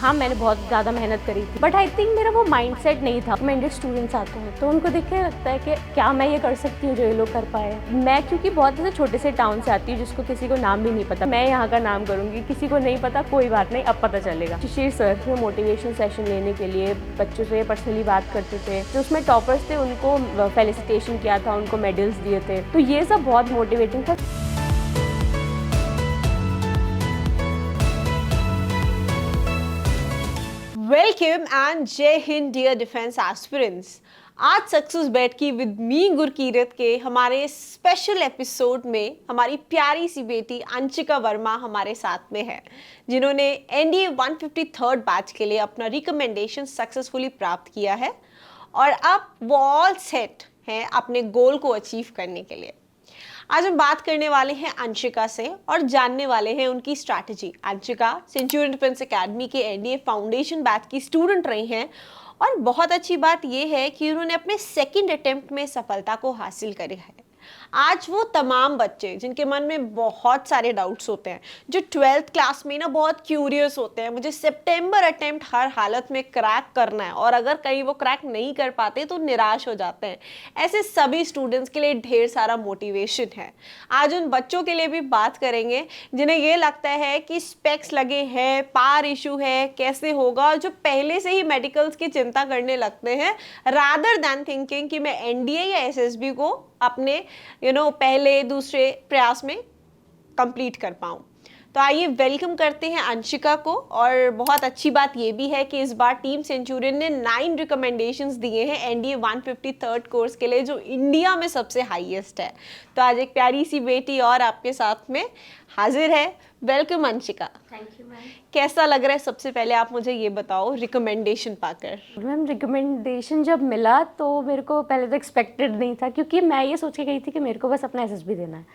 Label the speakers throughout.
Speaker 1: हाँ, मैंने बहुत ज़्यादा मेहनत करी थी, बट आई थिंक मेरा वो माइंडसेट नहीं था। रिकमेंडेड स्टूडेंट्स आते हैं तो उनको देख के लगता है कि क्या मैं ये कर सकती हूँ जो ये लोग कर पाए। मैं क्योंकि बहुत ऐसे छोटे से टाउन से आती हूँ जिसको किसी को नाम भी नहीं पता, मैं यहाँ का नाम करूँगी, किसी को नहीं पता कोई बात नहीं, अब पता चलेगा। शिशिर सर में मोटिवेशन सेशन लेने के लिए बच्चों से पर्सनली बात करते थे, जो उसमें टॉपर्स थे उनको फेलिसिटेशन किया था, उनको मेडल्स दिए थे, तो ये सब बहुत मोटिवेटिंग था।
Speaker 2: वेलकम एंड जय हिंद डियर डिफेंस एस्पिरेंट्स। आज सक्सेस बेट की विद मी गुरकीरत के हमारे स्पेशल एपिसोड में हमारी प्यारी सी बेटी अंशिका वर्मा हमारे साथ में है, जिन्होंने एनडीए 153rd बैच के लिए अपना रिकमेंडेशन सक्सेसफुली प्राप्त किया है और अब वो ऑल सेट हैं अपने गोल को अचीव करने के लिए। आज हम बात करने वाले हैं अंशिका से और जानने वाले हैं उनकी strategy. Anshika Centurion Defence Academy के एनडीए फाउंडेशन बैच की स्टूडेंट रही हैं और बहुत अच्छी बात यह है कि उन्होंने अपने सेकंड अटेम्प्ट में सफलता को हासिल करी है। आज वो तमाम बच्चे जिनके मन में बहुत सारे डाउट्स होते हैं, जो 12th क्लास में ना बहुत क्यूरियस होते हैं, मुझे सितंबर अटेम्प्ट हर हालत में क्रैक करना है और अगर कहीं वो क्रैक नहीं कर पाते तो निराश हो जाते हैं, ऐसे सभी स्टूडेंट्स के लिए ढेर सारा मोटिवेशन है। आज उन बच्चों के लिए भी बात करेंगे जिन्हें ये लगता है कि स्पेक्स लगे हैं, पार इशू है, कैसे होगा, जो पहले से ही मेडिकल्स की चिंता करने लगते हैं रादर दैन थिंकिंग कि मैं एनडीए या एसएसबी को अपने पहले दूसरे प्रयास में कंप्लीट कर पाऊं। तो आइए वेलकम करते हैं अंशिका को। और बहुत अच्छी बात यह भी है कि इस बार टीम सेंचुरियन ने 9 रिकमेंडेशंस दिए हैं एनडीए 153rd कोर्स के लिए, जो इंडिया में सबसे हाईएस्ट है। तो आज एक प्यारी सी बेटी और आपके साथ में हाजिर है। Welcome Anshika.
Speaker 1: Thank you ma'am.
Speaker 2: कैसा लग रहा है, सबसे पहले आप मुझे ये बताओ रिकमेंडेशन पाकर।
Speaker 1: मैम रिकमेंडेशन जब मिला तो मेरे को पहले तो एक्सपेक्टेड नहीं था, क्योंकि मैं ये सोच के गई थी कि मेरे को बस अपना एसएसबी देना है,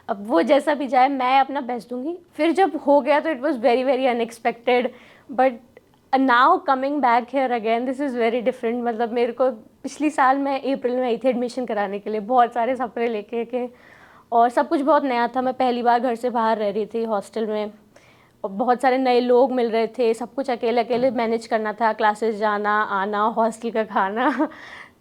Speaker 1: अब वो जैसा भी जाए मैं अपना बेस्ट दूंगी। फिर जब हो गया तो it was very very unexpected, but now coming back here again this is very different. मतलब मेरे को पिछली साल मैं अप्रैल में आई थी एडमिशन कराने के लिए, बहुत सारे सपने लेके के, और सब कुछ बहुत नया था। मैं पहली बार घर से बाहर रह रही थी हॉस्टल में, और बहुत सारे नए लोग मिल रहे थे, सब कुछ अकेले अकेले मैनेज करना था, क्लासेस जाना आना, हॉस्टल का खाना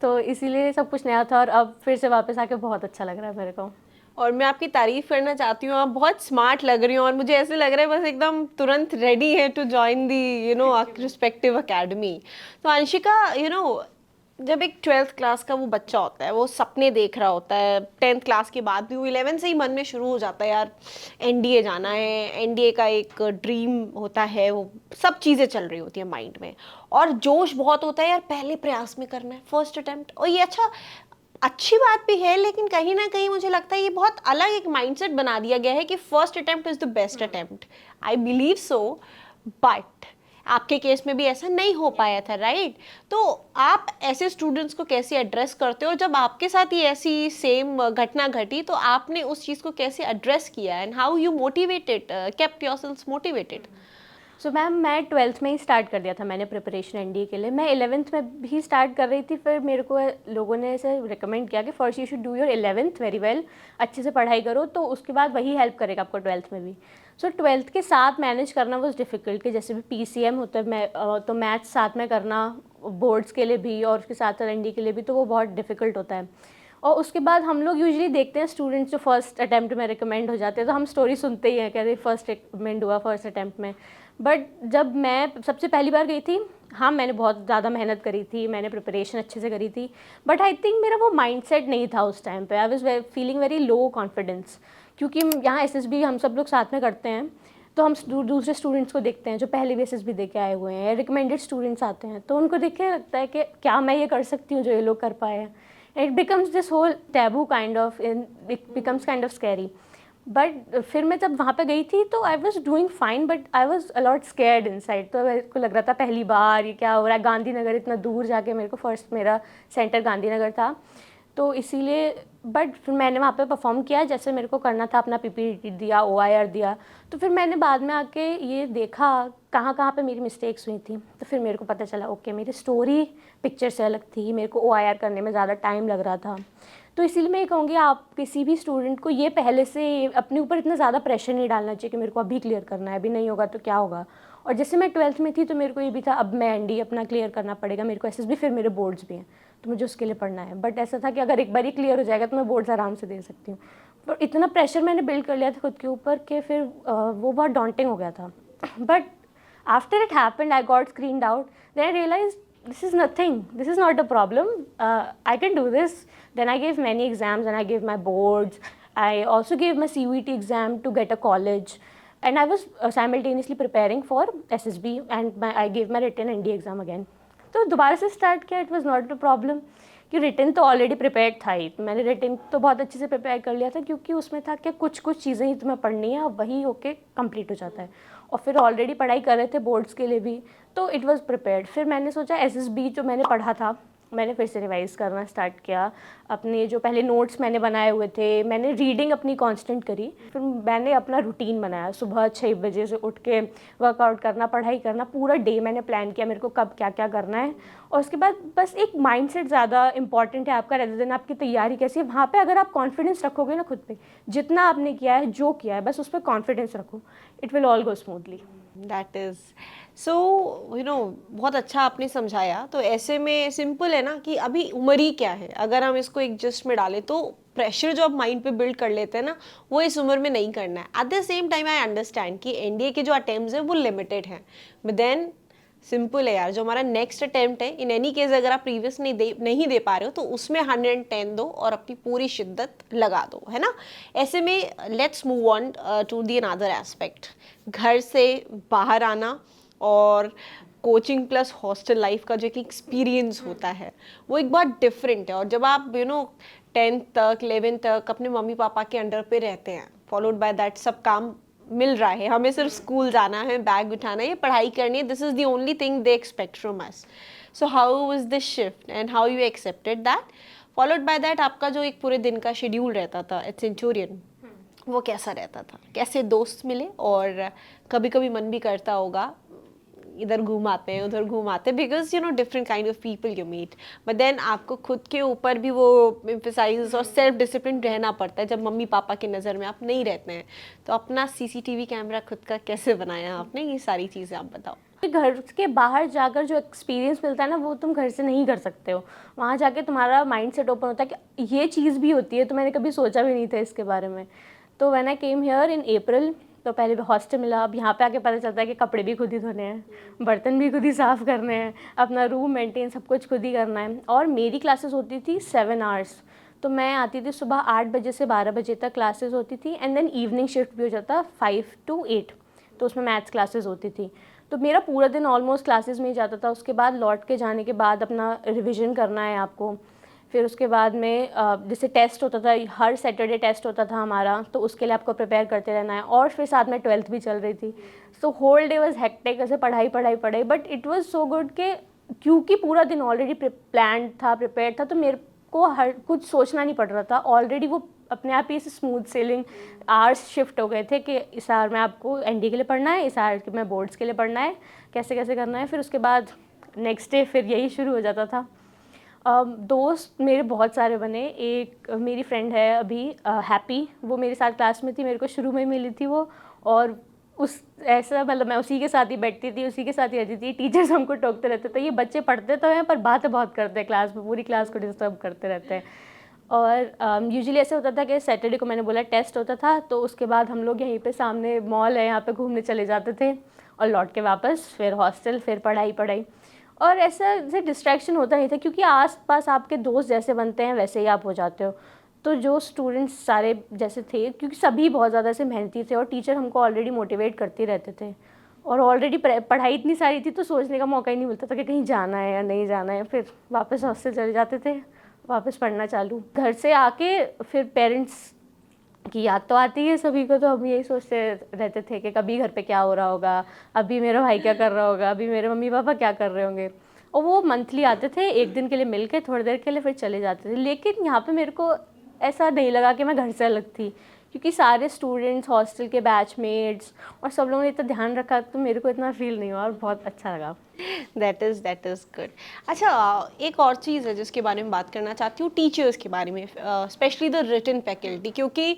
Speaker 1: तो इसीलिए सब कुछ नया था, और अब फिर से वापस आके बहुत अच्छा लग रहा है मेरे को।
Speaker 2: और मैं आपकी तारीफ करना चाहती हूँ, आप बहुत स्मार्ट लग रही हो और मुझे ऐसे लग रहा है बस एकदम तुरंत रेडी है to join the respective academy. तो अंशिका, जब एक 12th क्लास का वो बच्चा होता है, वो सपने देख रहा होता है, 10th क्लास के बाद भी वो 11 से ही मन में शुरू हो जाता है, यार एनडीए जाना है, एनडीए का एक ड्रीम होता है, वो सब चीज़ें चल रही होती है माइंड में और जोश बहुत होता है, यार पहले प्रयास में करना है, फर्स्ट अटेम्प्ट। और ये अच्छी बात भी है, लेकिन कहीं ना कहीं मुझे लगता है ये बहुत अलग एक माइंडसेट बना दिया गया है कि first attempt is the best attempt. I believe so, but आपके केस में भी ऐसा नहीं हो पाया था, राइट? तो आप ऐसे स्टूडेंट्स को कैसे एड्रेस करते हो? जब आपके साथ ही ऐसी सेम घटना घटी तो आपने उस चीज़ को कैसे एड्रेस किया and how you motivated, kept yourselves motivated?
Speaker 1: So ma'am मैं 12th में ही स्टार्ट कर दिया था मैंने प्रिपरेशन एनडीए के लिए। मैं 11th में भी स्टार्ट कर रही थी, फिर मेरे को लोगों ने ऐसे रिकमेंड किया कि first you should do your 11th very well, अच्छे से पढ़ाई करो तो उसके बाद वही हेल्प करेगा आपको 12th में भी। सो 12th के साथ मैनेज करना वॉज डिफ़िकल्ट, कि जैसे भी पीसीएम होता है तो मैथ्स साथ में करना बोर्ड्स के लिए भी और उसके साथ साथ एनडीए के लिए भी, तो वो बहुत डिफ़िकल्ट होता है। और उसके बाद हम लोग यूजुअली देखते हैं स्टूडेंट्स जो फर्स्ट अटैम्प्ट में रिकमेंड हो जाते हैं, तो हम स्टोरी सुनते ही हैं कि अरे फर्स्ट रिकमेंड हुआ फर्स्ट अटैम्प्ट में। बट जब मैं सबसे पहली बार गई थी, हाँ मैंने बहुत ज़्यादा मेहनत करी थी, मैंने प्रिपरेशन अच्छे से करी थी, बट आई थिंक मेरा वो माइंडसेट नहीं था उस टाइम पे। I was feeling very low confidence, क्योंकि यहाँ एसएसबी हम सब लोग साथ में करते हैं, तो हम दूसरे स्टूडेंट्स को देखते हैं जो पहले भी एसएसबी दे के आए हुए हैं, रिकमेंडेड स्टूडेंट्स आते हैं, तो उनको देख के लगता है कि क्या मैं ये कर सकती हूँ जो ये लोग कर पाए हैं। It becomes this whole taboo kind of, it becomes kind of scary. But फिर मैं जब वहाँ पे गई थी तो I was doing fine, but I was a lot scared inside. तो मेरे को लग रहा था पहली बार ये क्या हो रहा है, गांधीनगर इतना दूर जाके, मेरे को फर्स्ट मेरा सेंटर गांधीनगर था, तो इसीलिए। बट फिर मैंने वहाँ पे परफॉर्म किया जैसे मेरे को करना था, अपना पीपीटी दिया, ओआईआर दिया। तो फिर मैंने बाद में आके ये देखा कहाँ कहाँ पे मेरी मिस्टेक्स हुई थी, तो फिर मेरे को पता चला ओके मेरी स्टोरी पिक्चर से अलग थी, मेरे को ओआईआर करने में ज़्यादा टाइम लग रहा था। तो इसीलिए मैं ये कहूँगी आप किसी भी स्टूडेंट को ये पहले से अपने ऊपर इतना ज़्यादा प्रेशर नहीं डालना चाहिए कि मेरे को अभी क्लियर करना है, अभी नहीं होगा तो क्या होगा। और जैसे मैं 12th में थी तो मेरे को ये भी था अब मैं एनडी अपना क्लियर करना पड़ेगा, मेरे को एसएसबी, फिर मेरे बोर्ड्स भी हैं तो मुझे उसके लिए पढ़ना है। बट ऐसा था कि अगर एक बार ही क्लियर हो जाएगा तो मैं बोर्ड्स आराम से दे सकती हूँ। पर इतना प्रेशर मैंने बिल्ड कर लिया था खुद के ऊपर कि फिर वो बहुत डॉन्टिंग हो गया था। But after it happened I got screened out, then I realise this is nothing, this is not a problem, I can do this. Then I gave many exams and I gave my boards. I also gave my CUET exam to get a college, and I was simultaneously preparing for SSB and I gave my written ND exam again. तो दोबारा से start किया, it was not a problem कि written तो already prepare था ही, मैंने written तो बहुत अच्छे से प्रिपेयर कर लिया था क्योंकि उसमें था कि कुछ चीज़ें ही तुम्हें पढ़नी है और वही होके कंप्लीट हो जाता है। और फिर ऑलरेडी पढ़ाई कर रहे थे बोर्ड्स के लिए भी, तो इट वाज प्रिपेयर्ड। फिर मैंने सोचा एसएसबी जो मैंने पढ़ा था मैंने फिर से रिवाइज़ करना स्टार्ट किया। अपने जो पहले नोट्स मैंने बनाए हुए थे, मैंने रीडिंग अपनी कांस्टेंट करी। फिर मैंने अपना रूटीन बनाया, सुबह 6 बजे से उठ के वर्कआउट करना, पढ़ाई करना, पूरा डे मैंने प्लान किया मेरे को कब क्या क्या करना है। और उसके बाद बस एक माइंडसेट ज़्यादा इंपॉर्टेंट है आपका रेदर देन आपकी तैयारी कैसी है। वहाँ पे अगर आप कॉन्फिडेंस रखोगे ना खुद पे, जितना आपने किया है जो किया है बस उस पर कॉन्फिडेंस रखो, it will all go smoothly.
Speaker 2: That is so बहुत अच्छा आपने समझाया। तो ऐसे में सिंपल है ना कि अभी उम्र ही क्या है, अगर हम इसको एक जस्ट में डालें तो प्रेशर जो आप माइंड पे बिल्ड कर लेते हैं ना वो इस उम्र में नहीं करना है। At the same time I understand कि एनडीए के जो अटेम्प्ट्स हैं वो लिमिटेड हैं, बट देन सिंपल है यार, जो हमारा नेक्स्ट अटेम्प्ट है इन एनी केस अगर आप प्रीवियस नहीं दे पा रहे हो तो उसमें 110 दो और अपनी पूरी शिद्दत लगा दो, है ना। ऐसे में let's move on to the another aspect, घर से बाहर आना और कोचिंग प्लस हॉस्टल लाइफ का जो एक एक्सपीरियंस होता है वो एक बात डिफरेंट है। और जब आप 10th तक 11th तक अपने मम्मी पापा के अंडर पे रहते हैं, फॉलोड बाय दैट सब काम मिल रहा है, हमें सिर्फ स्कूल जाना है, बैग उठाना है, पढ़ाई करनी है, this is the only thing they expect from us. So how was this shift and how you accepted that, followed by that आपका जो एक पूरे दिन का शेड्यूल रहता था एट सेंचुरियन वो कैसा रहता था, कैसे दोस्त मिले, और कभी कभी मन भी करता होगा इधर घूमाते हैं उधर घूमाते हैं because different kind of people you meet, but then आपको खुद के ऊपर भी वो एम्फेसाइज और सेल्फ डिसिप्लिन रहना पड़ता है जब मम्मी पापा की नज़र में आप नहीं रहते हैं। तो अपना सीसीटीवी कैमरा खुद का कैसे बनाया आपने, ये सारी चीज़ें आप बताओ।
Speaker 1: घर के बाहर जाकर जो एक्सपीरियंस मिलता है ना वो तुम घर से नहीं कर सकते हो। वहाँ जाके तुम्हारा माइंड सेट ओपन होता है कि ये चीज़ भी होती है, तो मैंने कभी सोचा भी नहीं था इसके बारे में। तो when I came here in अप्रैल तो पहले हॉस्टल मिला, अब यहाँ पे आके पता चलता है कि कपड़े भी खुद ही धोने हैं, बर्तन भी खुद ही साफ़ करने हैं, अपना रूम मेंटेन सब कुछ खुद ही करना है। और मेरी क्लासेस होती थी 7 आवर्स, तो मैं आती थी सुबह 8 बजे से 12 बजे तक क्लासेस होती थी, एंड देन इवनिंग शिफ्ट भी हो जाता 5 to 8, तो उसमें मैथ्स क्लासेस होती थी। तो मेरा पूरा दिन ऑलमोस्ट क्लासेस में ही जाता था। उसके बाद लौट के जाने के बाद अपना रिविज़न करना है आपको, फिर उसके बाद में जैसे टेस्ट होता था, हर सैटरडे टेस्ट होता था हमारा, तो उसके लिए आपको प्रिपेयर करते रहना है। और फिर साथ में 12th भी चल रही थी, so whole day was hectic, ऐसे पढ़ाई पढ़ाई पढ़ाई। But it was so good कि क्योंकि पूरा दिन ऑलरेडी प्लान था, प्रिपेयर था, तो मेरे को हर कुछ सोचना नहीं पड़ रहा था। ऑलरेडी वो अपने आप ही स्मूथ सेलिंग आवर्स शिफ्ट हो गए थे कि इस आवर में आपको एनडी के लिए पढ़ना है, इस आवर में बोर्ड्स के लिए पढ़ना है, कैसे कैसे करना है। फिर उसके बाद नेक्स्ट डे फिर यही शुरू हो जाता था। दोस्त मेरे बहुत सारे बने। एक मेरी फ्रेंड है अभी हैप्पी, वो मेरे साथ क्लास में थी, मेरे को शुरू में ही मिली थी वो, और उस ऐसा मतलब मैं उसी के साथ ही बैठती थी, उसी के साथ ही रहती थी। टीचर्स हमको टोकते रहते थे, ये बच्चे पढ़ते तो हैं पर बातें बहुत करते हैं क्लास में, पूरी क्लास को डिस्टर्ब करते रहते हैं। और यूजुअली ऐसे होता था कि सैटरडे को मैंने बोला टेस्ट होता था, तो उसके बाद हम लोग यहीं पे सामने मॉल है यहाँ पे घूमने चले जाते थे, और लौट के वापस फिर हॉस्टल, फिर पढ़ाई पढ़ाई। और ऐसा जैसे डिस्ट्रैक्शन होता नहीं था क्योंकि आस पास आपके दोस्त जैसे बनते हैं वैसे ही आप हो जाते हो। तो जो स्टूडेंट्स सारे जैसे थे, क्योंकि सभी बहुत ज़्यादा से मेहनती थे और टीचर हमको ऑलरेडी मोटिवेट करते रहते थे, और ऑलरेडी पढ़ाई इतनी सारी थी तो सोचने का मौका ही नहीं मिलता था कि कहीं जाना है या नहीं जाना है। फिर वापस हॉस्टल चले जाते थे, वापस पढ़ना चालू। घर से आके फिर पेरेंट्स की याद तो आती है सभी को, तो हम यही सोचते रहते थे कि कभी घर पे क्या हो रहा होगा, अभी मेरा भाई क्या कर रहा होगा, अभी मेरे मम्मी पापा क्या कर रहे होंगे। और वो मंथली आते थे, एक दिन के लिए मिल के थोड़ी देर के लिए फिर चले जाते थे। लेकिन यहाँ पे मेरे को ऐसा नहीं लगा कि मैं घर से अलग थी, क्योंकि सारे स्टूडेंट्स, हॉस्टल के बैचमेट्स और सब लोगों ने इतना ध्यान रखा, तो मेरे को इतना फील नहीं हुआ और बहुत अच्छा लगा।
Speaker 2: That is good. अच्छा, एक और चीज़ है जिसके बारे में बात करना चाहती हूँ, टीचर्स के बारे में, स्पेशली द रिटन फैकल्टी, क्योंकि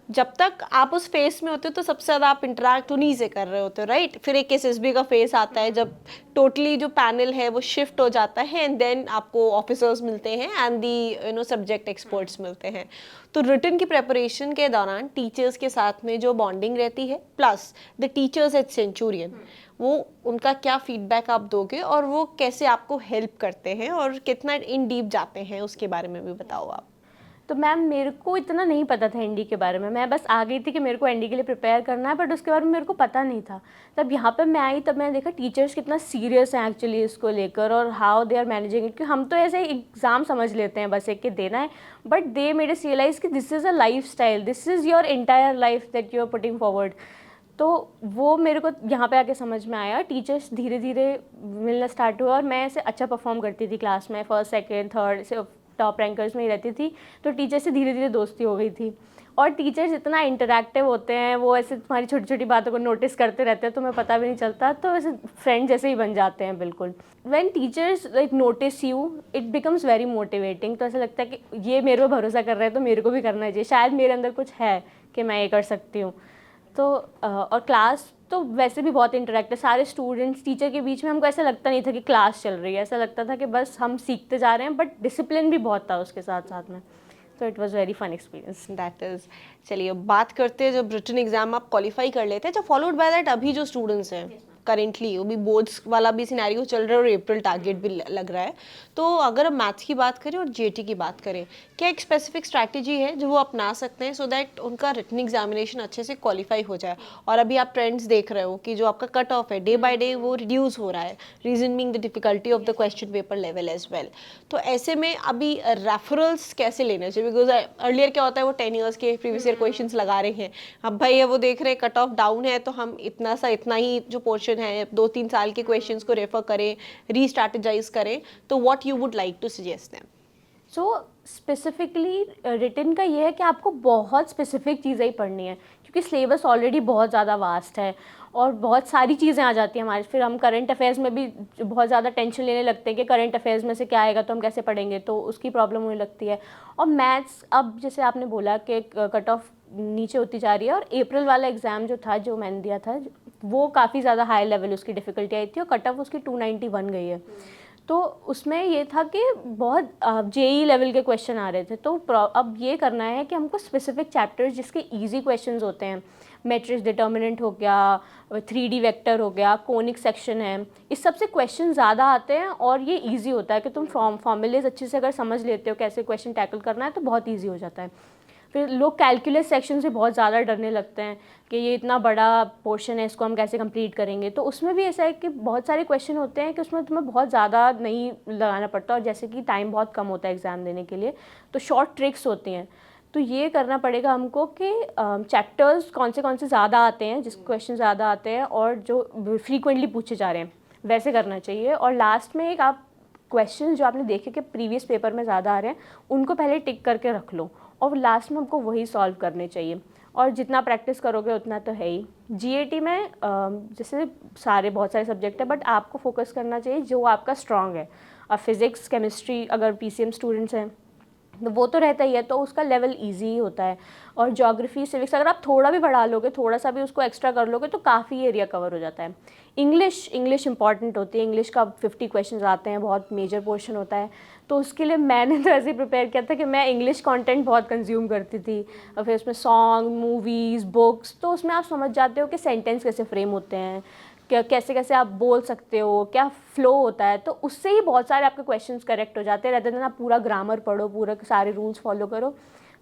Speaker 2: जब तक आप उस फेस में होते हो तो सबसे ज़्यादा आप इंटरेक्ट उन्हीं से कर रहे होते हो, राइट? फिर एक एसएसबी का फेस आता है जब टोटली जो पैनल है वो शिफ्ट हो जाता है, एंड देन आपको ऑफिसर्स मिलते हैं एंड दी सब्जेक्ट एक्सपर्ट्स मिलते हैं। तो रिटन की प्रेपरेशन के दौरान टीचर्स के साथ में जो बॉन्डिंग रहती है, plus the teachers at Centurion, वो उनका क्या फीडबैक आप दोगे और वो कैसे आपको हेल्प करते हैं और कितना इन डीप जाते हैं, उसके बारे में भी बताओ आप।
Speaker 1: तो मैम मेरे को इतना नहीं पता था एनडी के बारे में, मैं बस आ गई थी कि मेरे को एनडी के लिए प्रिपेयर करना है, बट उसके बारे में मेरे को पता नहीं था। तब यहाँ पे मैं आई तब मैंने देखा टीचर्स कितना सीरियस हैं एक्चुअली इसको लेकर, और how they are managing it. क्योंकि हम तो ऐसे एग्ज़ाम समझ लेते हैं बस एक के देना है, but they made us realise कि this is a lifestyle, this is your entire life that you are putting forward. तो वो मेरे को यहाँ पे आके समझ में आया। टीचर्स धीरे धीरे मिलना स्टार्ट हुआ और मैं ऐसे अच्छा परफॉर्म करती थी क्लास में, फर्स्ट सेकंड थर्ड से टॉप रैंकर्स में ही रहती थी। तो टीचर से धीरे धीरे दोस्ती हो गई थी, और टीचर्स इतना इंटरैक्टिव होते हैं, वो ऐसे तुम्हारी छोटी छोटी बातों को नोटिस करते रहते हैं, तुम्हें पता भी नहीं चलता, तो ऐसे फ्रेंड जैसे ही बन जाते हैं बिल्कुल। When teachers like notice you it becomes very motivating. तो ऐसा लगता है कि ये मेरे पे भरोसा कर रहे हैं तो मेरे को भी करना चाहिए, शायद मेरे अंदर कुछ है कि मैं ये कर सकती हूँ। तो और क्लास तो वैसे भी बहुत इंटरेक्टिव, सारे स्टूडेंट्स टीचर के बीच में हमको ऐसा लगता नहीं था कि क्लास चल रही है, ऐसा लगता था कि बस हम सीखते जा रहे हैं, बट डिसिप्लिन भी बहुत था उसके साथ साथ में। तो it was very fun experience.
Speaker 2: That is, चलिए अब बात करते हैं जब रिटन एग्जाम आप क्वालिफाई कर लेते हैं, जब फॉलोड बाय दैट अभी जो स्टूडेंट्स हैं करेंटली, वो भी बोर्ड्स वाला भी सिनेरियो चल रहा है और अप्रैल टारगेट भी लग रहा है, तो अगर हम मैथ्स की बात करें और जीएटी की बात करें, क्या एक स्पेसिफिक स्ट्रैटेजी है जो वो अपना सकते हैं सो दैट उनका रिटन एग्जामिनेशन अच्छे से क्वालिफाई हो जाए? और अभी आप ट्रेंड्स देख रहे हो कि जो आपका कट ऑफ है डे बाय डे वो रिड्यूस हो रहा है, reason being the difficulty of the question paper level as well. तो ऐसे में अभी रेफरल्स कैसे लेने चाहिए? बिकॉज अर्लियर क्या होता है, वो 10 ईयर्स के प्रीवियस ईयर क्वेश्चंस लगा रहे हैं, अब भाई वो देख रहे हैं कट ऑफ डाउन है तो हम इतना ही जो पोर्शन है 2-3 साल के क्वेश्चंस को रेफर करें, रीस्ट्रैटेजाइज करें, तो what you would like to suggest them?
Speaker 1: So specifically written का ये है कि आपको बहुत स्पेसिफिक चीज़ें ही पढ़नी है, क्योंकि सिलेबस ऑलरेडी बहुत ज़्यादा वास्ट है और बहुत सारी चीज़ें आ जाती हैं हमारे। फिर हम करंट अफेयर्स में भी बहुत ज़्यादा टेंशन लेने लगते हैं कि करंट अफेयर्स में से क्या आएगा तो हम कैसे पढ़ेंगे, तो उसकी प्रॉब्लम होने लगती है। और मैथ्स अब जैसे आपने बोला कि कट ऑफ नीचे होती जा रही है, और अप्रैल वाला एग्ज़ाम जो था जो मैंने दिया था वो काफ़ी ज़्यादा हाई लेवल उसकी डिफ़िकल्टी आई थी, और कट ऑफ उसकी 291 गई है। तो उसमें ये था कि बहुत जेई लेवल के क्वेश्चन आ रहे थे। तो अब ये करना है कि हमको स्पेसिफिक चैप्टर्स जिसके इजी क्वेश्चंस होते हैं, मैट्रिक्स डिटर्मिनेंट हो गया, 3D वेक्टर हो गया, कोनिक सेक्शन है, इस सब से क्वेश्चन ज़्यादा आते हैं और ये इजी होता है कि तुम फॉर्मूलेज अच्छे से अगर समझ लेते हो कैसे क्वेश्चन टैकल करना है तो बहुत ईजी हो जाता है। फिर लोग कैलकुलस सेक्शन से बहुत ज़्यादा डरने लगते हैं कि ये इतना बड़ा पोर्शन है, इसको हम कैसे कंप्लीट करेंगे। तो उसमें भी ऐसा है कि बहुत सारे क्वेश्चन होते हैं कि उसमें तुम्हें बहुत ज़्यादा नहीं लगाना पड़ता, और जैसे कि टाइम बहुत कम होता है एग्ज़ाम देने के लिए, तो शॉर्ट ट्रिक्स होती हैं। तो ये करना पड़ेगा हमको कि चैप्टर्स कौन से ज़्यादा आते हैं, जिसके क्वेश्चन ज़्यादा आते हैं और जो फ्रीक्वेंटली पूछे जा रहे हैं वैसे करना चाहिए। और लास्ट में एक आप क्वेश्चन जो आपने देखे कि प्रीवियस पेपर में ज़्यादा आ रहे हैं उनको पहले टिक करके रख लो, और लास्ट में हमको वही सॉल्व करने चाहिए। और जितना प्रैक्टिस करोगे उतना तो है ही। जीएटी में जैसे बहुत सारे सब्जेक्ट है, बट आपको फोकस करना चाहिए जो आपका स्ट्रांग है। और फिज़िक्स केमिस्ट्री अगर पीसीएम स्टूडेंट्स हैं तो वो तो रहता ही है, तो उसका लेवल इजी ही होता है। और ज्योग्राफी सिविक्स अगर आप थोड़ा भी बढ़ा लोगे, थोड़ा सा भी उसको एक्स्ट्रा कर लोगे तो काफ़ी एरिया कवर हो जाता है। इंग्लिश इंपॉर्टेंट होती है, इंग्लिश का 50 क्वेश्चंस आते हैं, बहुत मेजर पोर्शन होता है। तो उसके लिए मैंने तो ऐसे ही प्रिपेयर किया था कि मैं इंग्लिश कंटेंट बहुत कंज्यूम करती थी, और फिर उसमें सॉन्ग, मूवीज़, बुक्स, तो उसमें आप समझ जाते हो कि सेंटेंस कैसे फ्रेम होते हैं, क्या कैसे कैसे आप बोल सकते हो, क्या फ्लो होता है। तो उससे ही बहुत सारे आपके क्वेश्चंस करेक्ट हो जाते हैं, रहते हैं आप पूरा ग्रामर पढ़ो, पूरा सारे रूल्स फॉलो करो।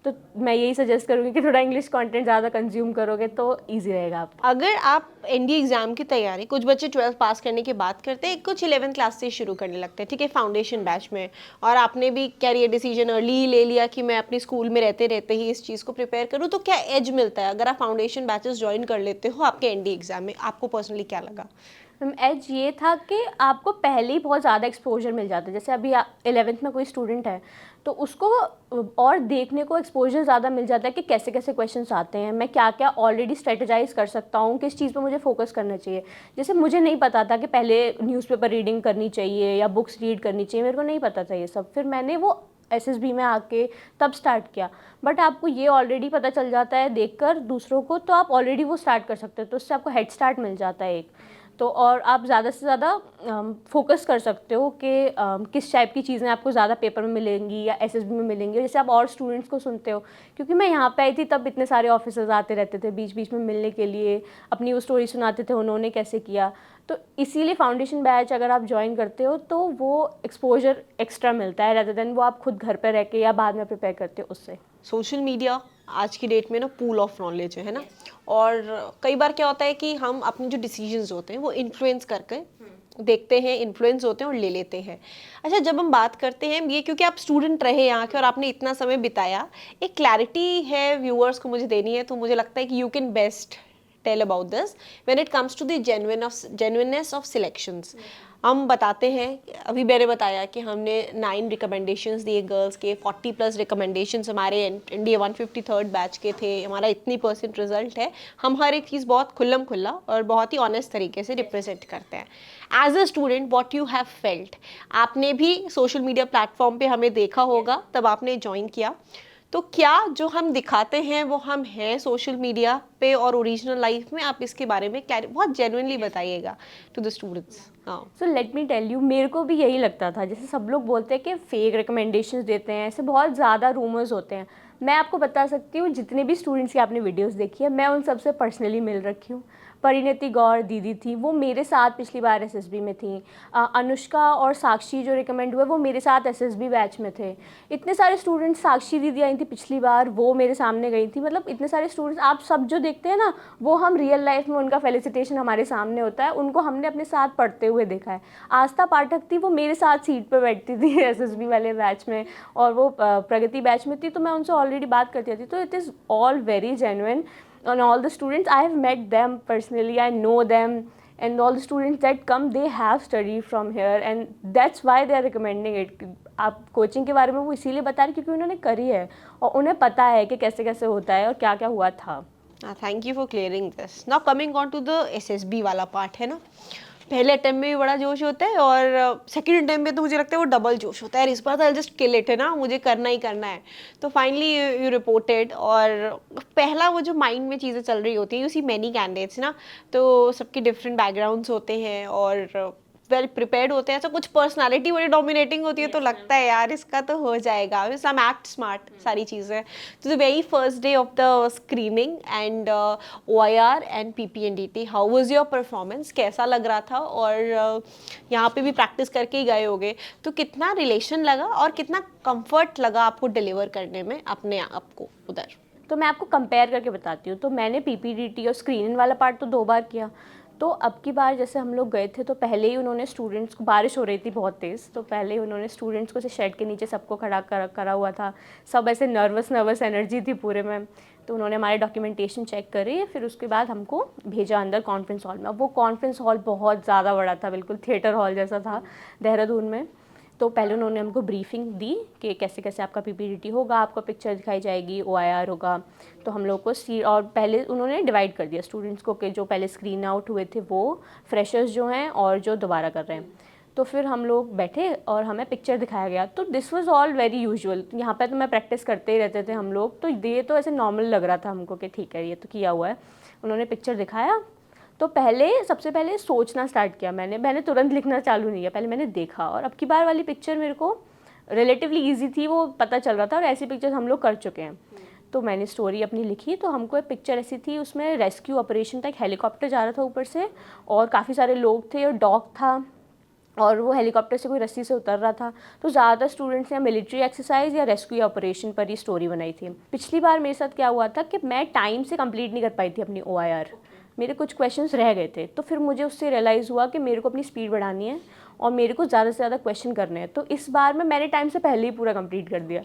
Speaker 1: तो मैं यही सजेस्ट करूँगी कि थोड़ा इंग्लिश कंटेंट ज़्यादा कंज्यूम करोगे तो ईजी रहेगा आप।
Speaker 2: अगर आप एनडीए एग्जाम की तैयारी, कुछ बच्चे 12th पास करने की बात करते हैं, कुछ 11th क्लास से शुरू करने लगते हैं, ठीक है, फाउंडेशन बैच में, और आपने भी कैरियर डिसीजन अर्ली ले लिया कि मैं अपनी स्कूल में रहते रहते ही इस चीज़ को प्रिपेयर करूँ, तो क्या एज मिलता है अगर आप फाउंडेशन बैचेस ज्वाइन कर लेते हो आपके एनडीए एग्जाम में? आपको पर्सनली क्या लगा?
Speaker 1: एज ये था कि आपको पहले ही बहुत ज़्यादा एक्सपोजर मिल जाता है। जैसे अभी 11th में कोई स्टूडेंट है तो उसको और देखने को एक्सपोजर ज़्यादा मिल जाता है कि कैसे कैसे क्वेश्चंस आते हैं, मैं क्या क्या ऑलरेडी स्ट्रेटेजाइज कर सकता हूँ, किस चीज़ पे मुझे फोकस करना चाहिए। जैसे मुझे नहीं पता था कि पहले न्यूज़पेपर रीडिंग करनी चाहिए या बुक्स रीड करनी चाहिए, मेरे को नहीं पता था ये सब। फिर मैंने वो एसएसबी में आके तब स्टार्ट किया, बट आपको ये ऑलरेडी पता चल जाता है देखकर दूसरों को, तो आप ऑलरेडी वो स्टार्ट कर सकते हो, तो उससे आपको हेड स्टार्ट मिल जाता है एक। तो और आप ज़्यादा से ज़्यादा फोकस कर सकते हो कि किस टाइप की चीज़ें आपको ज़्यादा पेपर में मिलेंगी या एसएसबी में मिलेंगी, जैसे आप और स्टूडेंट्स को सुनते हो। क्योंकि मैं यहाँ पे आई थी तब इतने सारे ऑफिसर्स आते रहते थे बीच बीच में मिलने के लिए, अपनी वो स्टोरी सुनाते थे उन्होंने कैसे किया। तो इसीलिए फाउंडेशन बैच अगर आप ज्वाइन करते हो तो वो एक्सपोजर एक्स्ट्रा मिलता है, रेदर देन वो आप खुद घर पर रह के या बाद में प्रिपेयर करते हो उससे।
Speaker 2: सोशल मीडिया आज की डेट में ना पूल ऑफ नॉलेज है ना, और कई बार क्या होता है कि हम अपने जो डिसीजंस होते हैं वो इन्फ्लुएंस करके देखते हैं, इन्फ्लुएंस होते हैं और ले लेते हैं। अच्छा, जब हम बात करते हैं ये, क्योंकि आप स्टूडेंट रहे यहाँ के और आपने इतना समय बिताया, एक क्लैरिटी है व्यूअर्स को मुझे देनी है, तो मुझे लगता है कि you can best tell about this when it comes to the genuineness of selections. हम बताते हैं, अभी मैंने बताया कि हमने 9 रिकमेंडेशंस दिए गर्ल्स के, 40+ रिकमेंडेशंस हमारे इंडिया 153rd बैच के थे, हमारा इतनी % रिजल्ट है। हम हर एक चीज़ बहुत खुल्लम खुल्ला और बहुत ही ऑनेस्ट तरीके से रिप्रेजेंट करते हैं। As a student what you have felt, आपने भी सोशल मीडिया प्लेटफॉर्म पे हमें देखा होगा, तब आपने ज्वाइन किया, तो क्या जो हम दिखाते हैं वो हम हैं सोशल मीडिया पे और ओरिजिनल लाइफ में? आप इसके बारे में बहुत जेन्युइनली बताइएगा टू द स्टूडेंट्स। हाँ,
Speaker 1: so let me tell you, मेरे को भी यही लगता था, जैसे सब लोग बोलते हैं कि फेक रिकमेंडेशंस देते हैं, ऐसे बहुत ज़्यादा रूमर्स होते हैं। मैं आपको बता सकती हूँ, जितने भी स्टूडेंट्स की आपने वीडियोस देखी है, मैं उन सबसे पर्सनली मिल रखी हूँ। परिणति गौर दीदी थी, वो मेरे साथ पिछली बार एसएसबी में थी। अनुष्का और साक्षी जो रिकमेंड हुए वो मेरे साथ एसएसबी बैच में थे। इतने सारे स्टूडेंट्स, साक्षी दीदी आई थी पिछली बार, वो मेरे सामने गई थी। मतलब इतने सारे स्टूडेंट्स आप सब जो देखते हैं ना, वो हम रियल लाइफ में उनका फेलिसिटेशन हमारे सामने होता है, उनको हमने अपने साथ पढ़ते हुए देखा है। आस्था पाठक थी, वो मेरे साथ सीट पर बैठती थी एसएसबी वाले बैच में, और वो प्रगति बैच में थी, तो मैं उनसे ऑलरेडी बात करती थी। तो it is all very genuine. And all the students, I have met them personally, I know them, and all the students that come, they have studied from here and that's why they are recommending it. आप coaching के बारे में वो इसीलिए बता रहे क्योंकि उन्होंने करी है और उन्हें पता है कि कैसे कैसे होता है और क्या क्या हुआ था।
Speaker 2: Thank you for clearing this. Now coming on to the SSB वाला पार्ट है ना, पहले अटेम्प्ट में भी बड़ा जोश होता है और सेकंड अटेम्प्ट में तो मुझे लगता है वो डबल जोश होता है, इस बार तो जस्ट किल इट है ना, मुझे करना ही करना है। तो फाइनली यू रिपोर्टेड, और पहला वो जो माइंड में चीज़ें चल रही होती हैं, यू सी मैनी कैंडिडेट्स ना, तो सबके डिफरेंट बैकग्राउंड्स होते हैं और वेल प्रिपेयर्ड होते हैं, ऐसा कुछ पर्सनालिटी बड़ी डोमिनेटिंग होती है, तो लगता है यार इसका तो हो जाएगा, सम एक्ट स्मार्ट, सारी चीज़ें। तो the very first day of the screening and OIR and PPNDT, how was your performance, कैसा लग रहा था? और यहाँ पे भी प्रैक्टिस करके ही गए होगे, तो कितना रिलेशन लगा और कितना कंफर्ट लगा आपको डिलीवर करने में अपने आप को उधर?
Speaker 1: तो मैं आपको कंपेयर करके बताती हूँ। तो मैंने PPDT और स्क्रीनिंग वाला पार्ट तो 2 बार किया। तो अब की बार जैसे हम लोग गए थे तो पहले ही उन्होंने स्टूडेंट्स को, बारिश हो रही थी बहुत तेज़, तो पहले ही उन्होंने स्टूडेंट्स को से शेड के नीचे सबको खड़ा करा हुआ था। सब ऐसे नर्वस एनर्जी थी पूरे में। तो उन्होंने हमारे डॉक्यूमेंटेशन चेक करी, फिर उसके बाद हमको भेजा अंदर कॉन्फ्रेंस हॉल में। अब वो कॉन्फ्रेंस हॉल बहुत ज़्यादा बड़ा था, बिल्कुल थिएटर हॉल जैसा था देहरादून में। तो पहले उन्होंने हमको ब्रीफिंग दी कि कैसे कैसे आपका PPDT होगा, आपको पिक्चर दिखाई जाएगी, OIR होगा। तो हम लोग को और पहले उन्होंने डिवाइड कर दिया स्टूडेंट्स को कि जो पहले स्क्रीन आउट हुए थे वो फ्रेशर्स जो हैं और जो दोबारा कर रहे हैं। तो फिर हम लोग बैठे और हमें पिक्चर दिखाया गया। तो this was all very usual, यहाँ पे तो मैं प्रैक्टिस करते ही रहते थे हम लोग, तो ये तो ऐसे नॉर्मल लग रहा था हमको कि ठीक है ये तो किया हुआ है। उन्होंने पिक्चर दिखाया, तो सबसे पहले सोचना स्टार्ट किया मैंने तुरंत लिखना चालू नहीं किया, पहले मैंने देखा। और अब की बार वाली पिक्चर मेरे को रिलेटिवली ईजी थी, वो पता चल रहा था, और ऐसी पिक्चर्स हम लोग कर चुके हैं। तो मैंने स्टोरी अपनी लिखी। तो हमको एक पिक्चर ऐसी थी, उसमें रेस्क्यू ऑपरेशन था, एक हेलीकॉप्टर जा रहा था ऊपर से और काफ़ी सारे लोग थे और डॉग था, और वो हेलीकॉप्टर से कोई रस्सी से उतर रहा था। तो ज़्यादातर स्टूडेंट्स ने मिलिट्री एक्सरसाइज या रेस्क्यू ऑपरेशन पर ही स्टोरी बनाई थी। पिछली बार मेरे साथ क्या हुआ था कि मैं टाइम से कंप्लीट नहीं कर पाई थी अपनी OIR, मेरे कुछ क्वेश्चंस रह गए थे। तो फिर मुझे उससे रियलाइज़ हुआ कि मेरे को अपनी स्पीड बढ़ानी है और मेरे को ज़्यादा से ज़्यादा क्वेश्चन करने हैं। तो इस बार में मैंने टाइम से पहले ही पूरा कंप्लीट कर दिया।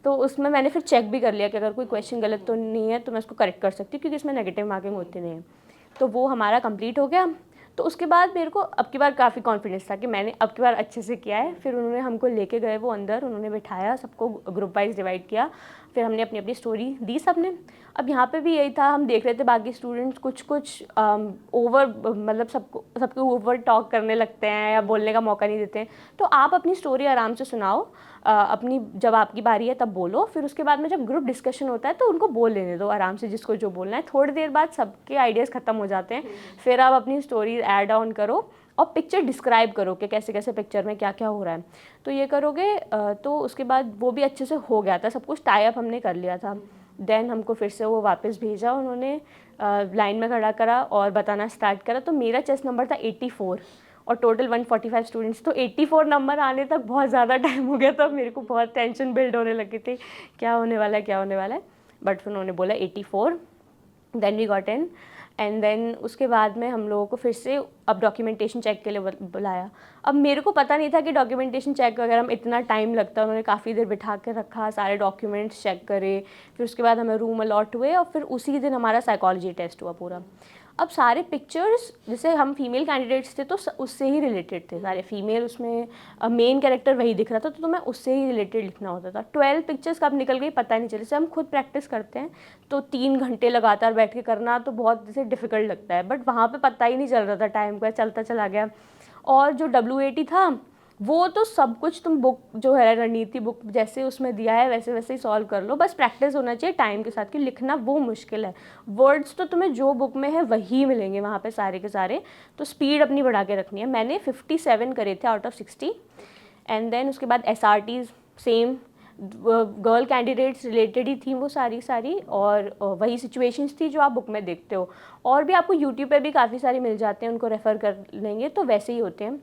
Speaker 1: तो उसमें मैंने फिर चेक भी कर लिया कि अगर कोई क्वेश्चन गलत तो नहीं है तो मैं उसको करेक्ट कर सकती हूँ, क्योंकि इसमें नेगेटिव मार्किंग होती नहीं है। तो वो हमारा कंप्लीट हो गया। तो उसके बाद मेरे को अब की बार काफ़ी कॉन्फिडेंस था कि मैंने अब की बार अच्छे से किया है। फिर उन्होंने हमको लेके गए वो अंदर, उन्होंने बिठाया, सबको ग्रुप वाइज डिवाइड किया। फिर हमने अपनी अपनी स्टोरी दी सबने। अब यहाँ पे भी यही था, हम देख रहे थे बाकी स्टूडेंट्स कुछ ओवर मतलब सबको ओवर टॉक करने लगते हैं या बोलने का मौका नहीं देते हैं। तो आप अपनी स्टोरी आराम से सुनाओ, अपनी जब आपकी बारी है तब बोलो, फिर उसके बाद में जब ग्रुप डिस्कशन होता है तो उनको बोल लेने दो आराम से, जिसको जो बोलना है। थोड़ी देर बाद सबके आइडियाज़ ख़त्म हो जाते हैं, फिर आप अपनी स्टोरी ऐड ऑन करो और पिक्चर डिस्क्राइब करो कि कैसे कैसे पिक्चर में क्या क्या हो रहा है। तो ये करोगे तो उसके बाद वो भी अच्छे से हो गया था, सब कुछ टाई अप हमने कर लिया था। देन हमको फिर से वो वापस भेजा उन्होंने, लाइन में खड़ा करा और बताना स्टार्ट करा। तो मेरा चेस्ट नंबर था 84 और टोटल 145 स्टूडेंट्स। तो 84 नंबर आने तक बहुत ज़्यादा टाइम हो गया था, मेरे को बहुत टेंशन बिल्ड होने लगी थी, क्या होने वाला है क्या होने वाला है। बट फिर उन्होंने बोला 84, then we got in. And then उसके बाद में हम लोगों को फिर से अब डॉक्यूमेंटेशन चेक के लिए बुलाया। अब मेरे को पता नहीं था कि डॉक्यूमेंटेशन चेक वगैरह में इतना टाइम लगता है। उन्होंने काफ़ी देर बिठा के रखा, सारे डॉक्यूमेंट्स चेक करे, फिर उसके बाद हमें रूम अलॉट हुए और फिर उसी दिन हमारा साइकोलॉजी टेस्ट हुआ पूरा। अब सारे पिक्चर्स, जैसे हम फीमेल कैंडिडेट्स थे तो उससे ही रिलेटेड थे सारे, फीमेल उसमें मेन कैरेक्टर वही दिख रहा था, तो मैं उससे ही रिलेटेड लिखना होता था। 12 पिक्चर्स कब निकल गई पता नहीं चला। जैसे हम खुद प्रैक्टिस करते हैं तो 3 घंटे लगातार बैठ के करना तो बहुत जैसे डिफ़िकल्ट लगता है, बट वहाँ पे पता ही नहीं चल रहा था टाइम का, चलता चला गया। और जो WAT था वो तो सब कुछ तुम बुक जो है रणनीति बुक जैसे उसमें दिया है वैसे वैसे ही सॉल्व कर लो, बस प्रैक्टिस होना चाहिए टाइम के साथ, कि लिखना वो मुश्किल है। वर्ड्स तो तुम्हें जो बुक में है वही मिलेंगे वहाँ पे सारे के सारे, तो स्पीड अपनी बढ़ा के रखनी है। मैंने 57 करे थे आउट ऑफ 60। एंड देन उसके बाद SRTs same, girl candidates related ही थी वो सारी और वही सिचुएशंस थी जो आप बुक में देखते हो। और भी आपको यूट्यूब पे भी काफ़ी सारे मिल जाते हैं, उनको रेफ़र कर लेंगे तो वैसे ही होते हैं।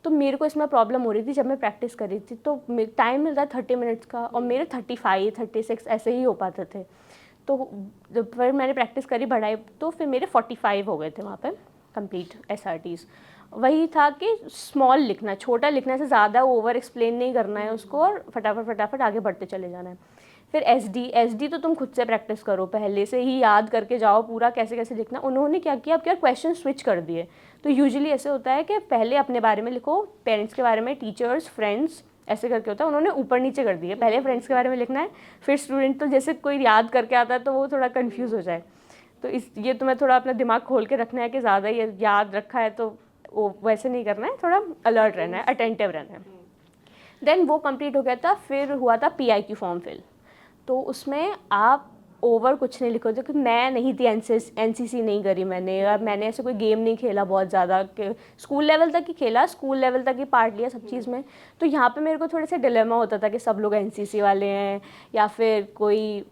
Speaker 1: तो मेरे को इसमें प्रॉब्लम हो रही थी जब मैं प्रैक्टिस कर रही थी, तो टाइम मिल रहा 30 मिनट्स का और मेरे 35 36 ऐसे ही हो पाते थे। तो जब फिर मैंने प्रैक्टिस करी बढ़ाई तो फिर मेरे 45 हो गए थे वहाँ पे कंप्लीट SRTs। वही था कि स्मॉल लिखना, छोटा लिखने से ज़्यादा ओवर एक्सप्लेन नहीं करना है उसको और फटाफट आगे बढ़ते चले जाना है। फिर SD तो तुम खुद से प्रैक्टिस करो, पहले से ही याद करके जाओ पूरा कैसे कैसे लिखना। उन्होंने क्या किया, अब क्या क्वेश्चन स्विच कर दिए। तो यूजुअली ऐसे होता है कि पहले अपने बारे में लिखो, पेरेंट्स के बारे में, टीचर्स, फ्रेंड्स, ऐसे करके होता है। उन्होंने ऊपर नीचे कर दिए, पहले फ्रेंड्स के बारे में लिखना है, फिर स्टूडेंट। तो जैसे कोई याद करके आता है तो वो थोड़ा कन्फ्यूज़ हो जाए, तो ये तुम्हें थोड़ा अपना दिमाग खोल के रखना है कि ज़्यादा ये याद रखा है तो वो वैसे नहीं करना है, थोड़ा अलर्ट रहना है, अटेंटिव रहना है। देन वो कंप्लीट हो गया था। फिर हुआ था PIQ फॉर्म फिल। तो उसमें आप ओवर कुछ नहीं लिखो, क्योंकि मैं नहीं थी NCC नहीं करी मैंने, और मैंने ऐसे कोई गेम नहीं खेला बहुत ज़्यादा, कि स्कूल लेवल तक ही खेला, स्कूल लेवल तक ही पार्ट लिया सब चीज़ में। तो यहाँ पे मेरे को थोड़े से डिलेमा होता था कि सब लोग NCC वाले हैं या फिर कोई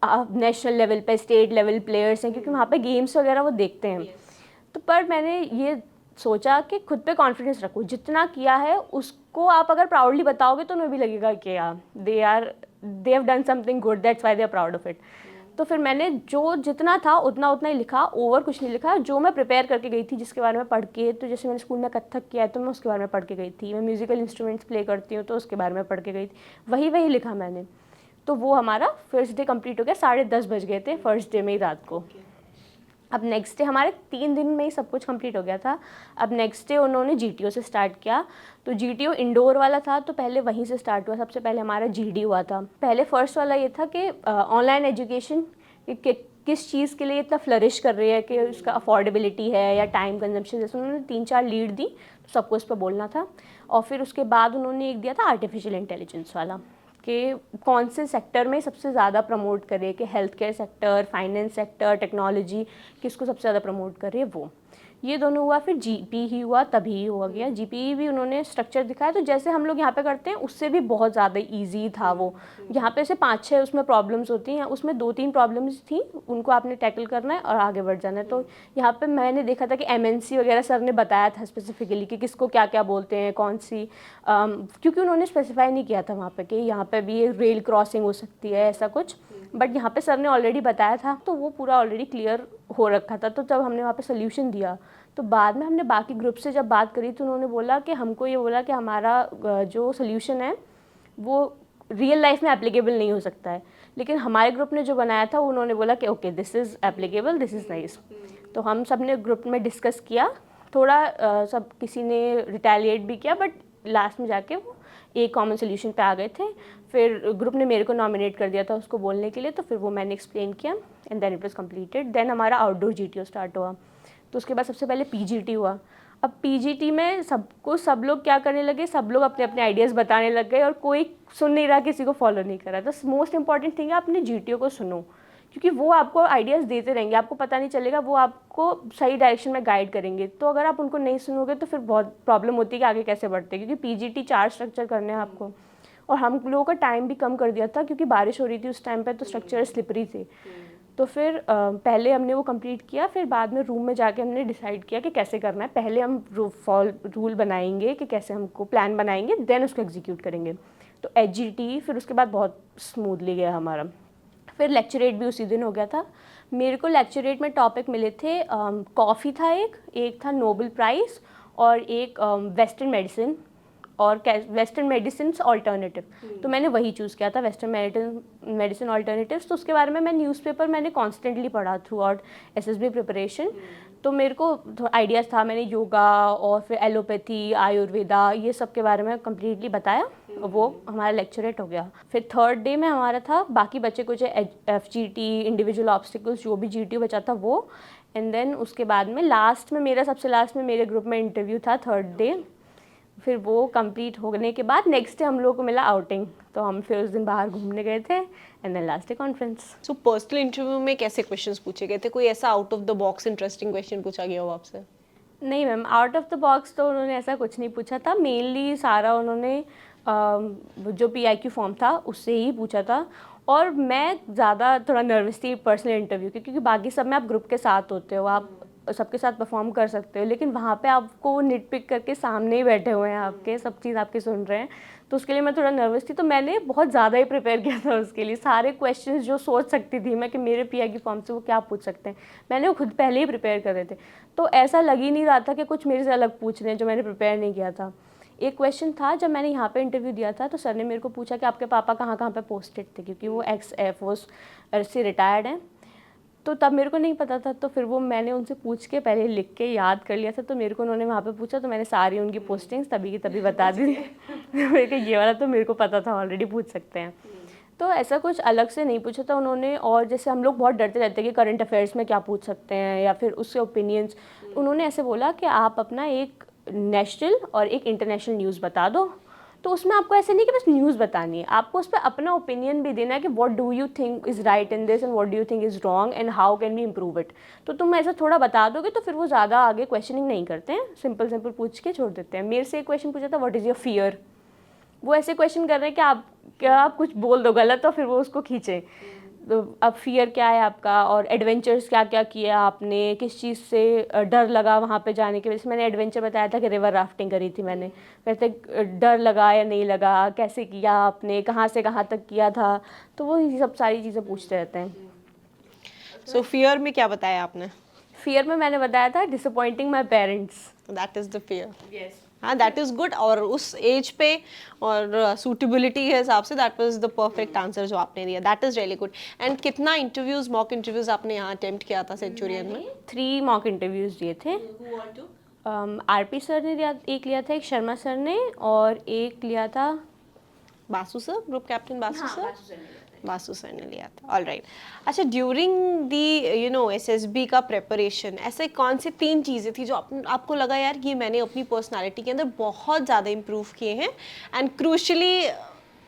Speaker 1: नेशनल लेवल पे, स्टेट लेवल प्लेयर्स हैं, क्योंकि वहाँ पे गेम्स वगैरह वो देखते हैं। तो पर मैंने ये सोचा कि खुद पे कॉन्फिडेंस रखो, जितना किया है उसको आप अगर प्राउडली बताओगे तो उन्हें भी लगेगा कि यार they have done something good, that's why they are proud of it. तो फिर मैंने जो जितना था उतना ही लिखा, ओवर कुछ नहीं लिखा। जो मैं प्रिपेयर करके गई थी जिसके बारे में पढ़ के, तो जैसे मैंने स्कूल में कथक किया है तो मैं उसके बारे में पढ़ के गई थी, मैं म्यूजिकल इंस्ट्रूमेंट्स प्ले करती हूँ तो उसके बारे में पढ़ के गई थी, वही लिखा मैंने। तो वो हमारा फर्स्ट डे कंप्लीट हो गया, 10:30 बज गए थे फर्स्ट डे में ही रात को। अब नेक्स्ट डे हमारे 3 दिन में ही सब कुछ कंप्लीट हो गया था। अब नेक्स्ट डे उन्होंने GTO से स्टार्ट किया। तो GTO इंडोर वाला था तो पहले वहीं से स्टार्ट हुआ। सबसे पहले हमारा GD हुआ था। पहले फर्स्ट वाला ये था कि ऑनलाइन एजुकेशन किस चीज़ के लिए इतना फ्लरिश कर रही है, कि उसका अफोर्डेबिलिटी है या टाइम कंजम्पशन, जैसे उन्होंने 3-4 लीड दी तो सबको इस पर बोलना था। और फिर उसके बाद उन्होंने एक दिया था आर्टिफिशियल इंटेलिजेंस वाला, कि कौन से सेक्टर में सबसे ज़्यादा प्रमोट करे, कि health care sector, finance sector, technology, किसको सबसे ज़्यादा प्रमोट करे वो। ये दोनों हुआ। फिर GP ही हुआ, तभी हो गया। GP भी उन्होंने स्ट्रक्चर दिखाया, तो जैसे हम लोग यहाँ पे करते हैं उससे भी बहुत ज़्यादा इजी था वो। यहाँ पे से 5-6 उसमें प्रॉब्लम्स होती हैं, उसमें 2-3 प्रॉब्लम्स थी, उनको आपने टैकल करना है और आगे बढ़ जाना है। तो यहाँ पे मैंने देखा था कि MNC वगैरह सर ने बताया था स्पेसिफिकली कि किसको क्या क्या बोलते हैं, कौन सी, क्योंकि उन्होंने स्पेसिफाई नहीं किया था वहाँ पर कि यहाँ पर भी एक रेल क्रॉसिंग हो सकती है ऐसा कुछ, बट यहाँ पे सर ने ऑलरेडी बताया था तो वो पूरा ऑलरेडी क्लियर हो रखा था। तो जब हमने वहाँ पे सोल्यूशन दिया तो बाद में हमने बाकी ग्रुप से जब बात करी तो उन्होंने बोला कि हमको ये बोला कि हमारा जो सोल्यूशन है वो रियल लाइफ में एप्लीकेबल नहीं हो सकता है, लेकिन हमारे ग्रुप ने जो बनाया था उन्होंने बोला कि okay this is applicable, this is nice. तो हम सब ने ग्रुप में डिस्कस किया थोड़ा, सब किसी ने रिटेलिएट भी किया, बट लास्ट में जाके वो एक कॉमन सोल्यूशन पे आ गए थे। फिर ग्रुप ने मेरे को नॉमिनेट कर दिया था उसको बोलने के लिए, तो फिर वो मैंने एक्सप्लेन किया and then it was completed. Then हमारा आउटडोर जीटीओ स्टार्ट हुआ, तो उसके बाद सबसे पहले पीजीटी हुआ। अब पीजीटी में सब लोग क्या करने लगे, सब लोग अपने अपने आइडियाज़ बताने लग गए और कोई सुन नहीं रहा, किसी को फॉलो नहीं कर रहा। तो मोस्ट इंपॉर्टेंट थिंग है अपने जीटीओ को सुनो, क्योंकि वो आपको आइडियाज़ देते रहेंगे, आपको पता नहीं चलेगा, वो आपको सही डायरेक्शन में गाइड करेंगे। तो अगर आप उनको नहीं सुनोगे तो फिर बहुत प्रॉब्लम होती है कि आगे कैसे बढ़ते हैं, क्योंकि पीजीटी 4 स्ट्रक्चर करने हैं आपको, और हम लोगों का टाइम भी कम कर दिया था क्योंकि बारिश हो रही थी उस टाइम पे, तो स्ट्रक्चर स्लिपरी थे। तो फिर पहले हमने वो कंप्लीट किया, फिर बाद में रूम में जाके हमने डिसाइड किया कि कैसे करना है। पहले हम रूल बनाएंगे कि कैसे हमको प्लान बनाएंगे, देन उसको एग्जीक्यूट करेंगे। तो एचजीटी फिर उसके बाद बहुत स्मूथली गया हमारा। फिर लेक्चरेट भी उसी दिन हो गया था। मेरे को लेक्चरेट में टॉपिक मिले थे, कॉफ़ी था एक था नोबेल प्राइज़, और एक वेस्टर्न मेडिसिन और वेस्टर्न मेडिसिन ऑल्टरनेटिव। तो मैंने वही चूज़ किया था, वेस्टर्न मेडिसिन ऑल्टरनेटिव्स। तो उसके बारे में मैं न्यूज़पेपर मैंने कॉन्स्टेंटली पढ़ा थ्रू आउट एसएसबी प्रिपरेशन। तो मेरे को आइडियाज़ था, मैंने योगा और फिर एलोपैथी, आयुर्वेदा, ये सब के बारे में कम्प्लीटली बताया। वो हमारा लेक्चरेट हो गया। फिर थर्ड डे में हमारा था बाकी बच्चे कुछ एफजीटी, इंडिविजुअल ऑब्स्टिकल्स, जो भी जीटी बचा था वो। एंड देन उसके बाद में लास्ट में मेरा सबसे लास्ट में मेरे ग्रुप में इंटरव्यू था थर्ड डे। फिर वो कंप्लीट होने के बाद नेक्स्ट डे हम लोगों को मिला आउटिंग, तो हम फिर उस दिन बाहर घूमने गए थे and then last day conference.
Speaker 2: So personal interview में कैसे क्वेश्चंस पूछे गए थे? कोई ऐसा out of the box interesting question पूछा गया हो आपसे?
Speaker 1: नहीं ma'am, out of the box तो उन्होंने ऐसा कुछ नहीं पूछा था। मेनली सारा उन्होंने जो पीआईक्यू फॉर्म था उससे ही पूछा था। और मैं ज़्यादा थोड़ा नर्वस थी पर्सनल इंटरव्यू की, क्योंकि बाकी सब में आप ग्रुप के साथ होते हो, आप सबके साथ परफॉर्म कर सकते हो, लेकिन वहाँ पे आपको निट पिक करके सामने ही बैठे हुए हैं आपके, सब चीज़ आपके सुन रहे हैं। तो उसके लिए मैं थोड़ा नर्वस थी, तो मैंने बहुत ज़्यादा ही प्रिपेयर किया था उसके लिए। सारे क्वेश्चंस जो सोच सकती थी मैं कि मेरे पीआईक्यू फॉर्म से वो क्या पूछ सकते हैं, मैंने वो खुद पहले ही प्रिपेयर कर रहे थे। तो ऐसा लग ही नहीं रहा था कि कुछ मेरे से अलग पूछ रहे हैं जो मैंने प्रिपेयर नहीं किया था। एक क्वेश्चन था जब मैंने यहाँ पे इंटरव्यू दिया था, तो सर ने मेरे को पूछा कि आपके पापा कहाँ कहाँ पे पोस्टेड थे, क्योंकि वो एक्स एयरफोर्स से रिटायर्ड हैं। तो तब मेरे को नहीं पता था, तो फिर वो मैंने उनसे पूछ के पहले लिख के याद कर लिया था। तो मेरे को उन्होंने वहाँ पे पूछा, तो मैंने सारी उनकी पोस्टिंग्स तभी की तभी बता दी थी। मेरे को ये वाला तो मेरे को पता था ऑलरेडी, पूछ सकते हैं। तो ऐसा कुछ अलग से नहीं पूछा था उन्होंने। और जैसे हम लोग बहुत डरते रहते हैं कि करंट अफेयर्स में क्या पूछ सकते हैं या फिर उससे ओपिनियंस, उन्होंने ऐसे बोला कि आप अपना एक नेशनल और एक इंटरनेशनल न्यूज़ बता दो। तो उसमें आपको ऐसे नहीं कि बस न्यूज़ बतानी है, आपको उस पर अपना ओपिनियन भी देना है कि what do you think is right in this and what do you think is wrong and how can we improve it. तो तुम ऐसा थोड़ा बता दोगे तो फिर वो ज़्यादा आगे क्वेश्चनिंग नहीं करते हैं, सिंपल पूछ के छोड़ देते हैं। मेरे से एक क्वेश्चन पूछा था, व्हाट इज़ योर फियर। वो ऐसे क्वेश्चन कर रहे हैं कि आप कुछ बोल दो गलत तो फिर वो उसको खींचे। तो अब फियर क्या है आपका, और एडवेंचर्स क्या क्या किया आपने, किस चीज़ से डर लगा वहाँ पे जाने के वजह से। मैंने एडवेंचर बताया था कि रिवर राफ्टिंग करी थी मैंने, वैसे डर लगा या नहीं लगा, कैसे किया आपने, कहाँ से कहाँ तक किया था। तो वो ये सब सारी चीज़ें पूछते रहते हैं।
Speaker 2: सो फियर में क्या बताया आपने?
Speaker 1: फियर में मैंने बताया था disappointing my parents.
Speaker 2: That is the fear.
Speaker 1: Yes,
Speaker 2: हाँ, दैट इज़ गुड। और उस एज पे और सूटेबिलिटी के हिसाब say that was the perfect answer जो आपने दिया। That is really good. And कितना इंटरव्यूज़, मॉक इंटरव्यूज़ आपने यहाँ अटेम्प्ट किया था सेंचुरियन में?
Speaker 1: 3 मॉक इंटरव्यूज़ दिए थे। आरपी सर ने एक लिया था, एक शर्मा सर ने, और एक लिया था
Speaker 2: Basu sir, group captain Basu sir. Basu sir ने लिया था। All right. अच्छा, ड्यूरिंग दी एसएसबी का प्रेपरेशन ऐसे कौन से 3 चीज़ें थी जो आपको लगा यार ये मैंने अपनी पर्सनालिटी के अंदर बहुत ज़्यादा इम्प्रूव किए हैं एंड क्रूशली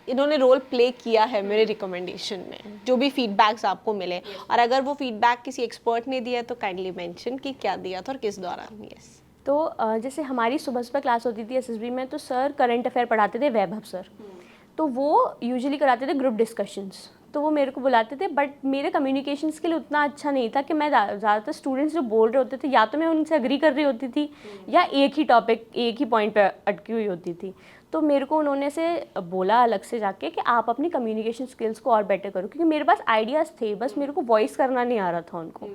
Speaker 2: इन्होंने रोल प्ले किया है मेरे रिकमेंडेशन में, जो भी फीडबैक्स आपको मिले? और अगर वो फीडबैक किसी एक्सपर्ट ने दिया तो काइंडली मेंशन कि क्या दिया था और किस दौरान। यस।
Speaker 1: तो जैसे हमारी सुबह क्लास होती थी एसएसबी में, तो सर करंट अफेयर पढ़ाते थे, वैभव सर। तो वो यूजुअली कराते थे ग्रुप डिस्कशंस, तो वो मेरे को बुलाते थे। बट मेरे कम्युनिकेशन स्किल उतना अच्छा नहीं था कि मैं ज़्यादातर स्टूडेंट्स जो बोल रहे होते थे या तो मैं उनसे अग्री कर रही होती थी या एक ही टॉपिक, एक ही पॉइंट पे अटकी हुई होती थी। तो मेरे को उन्होंने से बोला अलग से जाके कि आप अपनी कम्युनिकेशन स्किल्स को और बेटर करो, क्योंकि मेरे पास आइडियाज़ थे, बस मेरे को वॉइस करना नहीं आ रहा था उनको।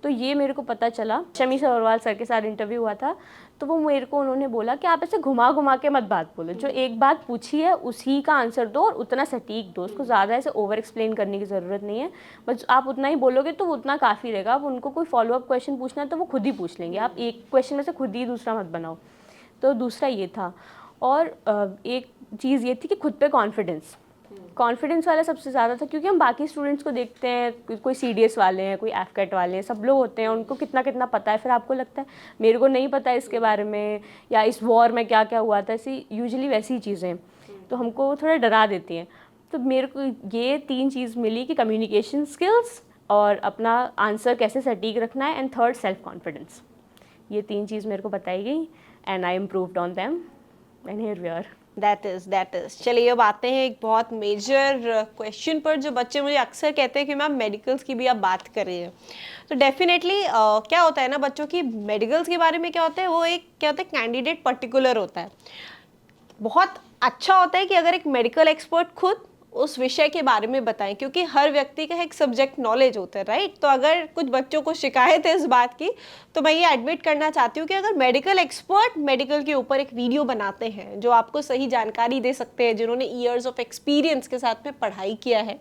Speaker 1: तो ये मेरे को पता चला। शमी सरोवाल सर के साथ इंटरव्यू हुआ था, तो वो मेरे को उन्होंने बोला कि आप ऐसे घुमा घुमा के मत बात बोलो, जो एक बात पूछी है उसी का आंसर दो और उतना सटीक दो, उसको ज़्यादा ऐसे ओवर एक्सप्लेन करने की ज़रूरत नहीं है। बस आप उतना ही बोलोगे तो उतना काफ़ी रहेगा। अब उनको कोई फॉलोअप क्वेश्चन पूछना है तो वो खुद ही पूछ लेंगे, आप एक क्वेश्चन में से खुद ही दूसरा मत बनाओ। तो दूसरा ये था। और एक चीज़ ये थी कि खुद पे कॉन्फिडेंस वाला सबसे ज़्यादा था, क्योंकि हम बाकी स्टूडेंट्स को देखते हैं, कोई CDS वाले हैं, कोई एफकेट वाले हैं, सब लोग होते हैं, उनको कितना कितना पता है, फिर आपको लगता है मेरे को नहीं पता है इसके बारे में, या इस वॉर में क्या क्या हुआ था, ऐसी यूजुअली वैसी चीज़ें तो हमको थोड़ा डरा देती हैं। तो मेरे को ये 3 चीज़ मिली कि कम्युनिकेशन स्किल्स, और अपना आंसर कैसे सटीक रखना है, एंड थर्ड सेल्फ कॉन्फिडेंस। ये 3 चीज़ मेरे को बताई गई and I improved on them and here we are.
Speaker 2: That is चलिए अब आते हैं एक बहुत मेजर क्वेश्चन पर, जो बच्चे मुझे अक्सर कहते हैं कि मैम मेडिकल्स की भी आप बात कर रही हैं। तो डेफिनेटली क्या होता है ना बच्चों की, मेडिकल्स के बारे में क्या होता है, वो एक क्या होता है कैंडिडेट पर्टिकुलर होता है। बहुत अच्छा होता है कि अगर एक मेडिकल एक्सपर्ट खुद उस विषय के बारे में बताएं, क्योंकि हर व्यक्ति का एक सब्जेक्ट नॉलेज होता है, राइट। तो अगर कुछ बच्चों को शिकायत है इस बात की, तो मैं ये एडमिट करना चाहती हूँ कि अगर मेडिकल एक्सपर्ट मेडिकल के ऊपर एक वीडियो बनाते हैं जो आपको सही जानकारी दे सकते हैं, जिन्होंने ईयर्स ऑफ एक्सपीरियंस के साथ में पढ़ाई किया है,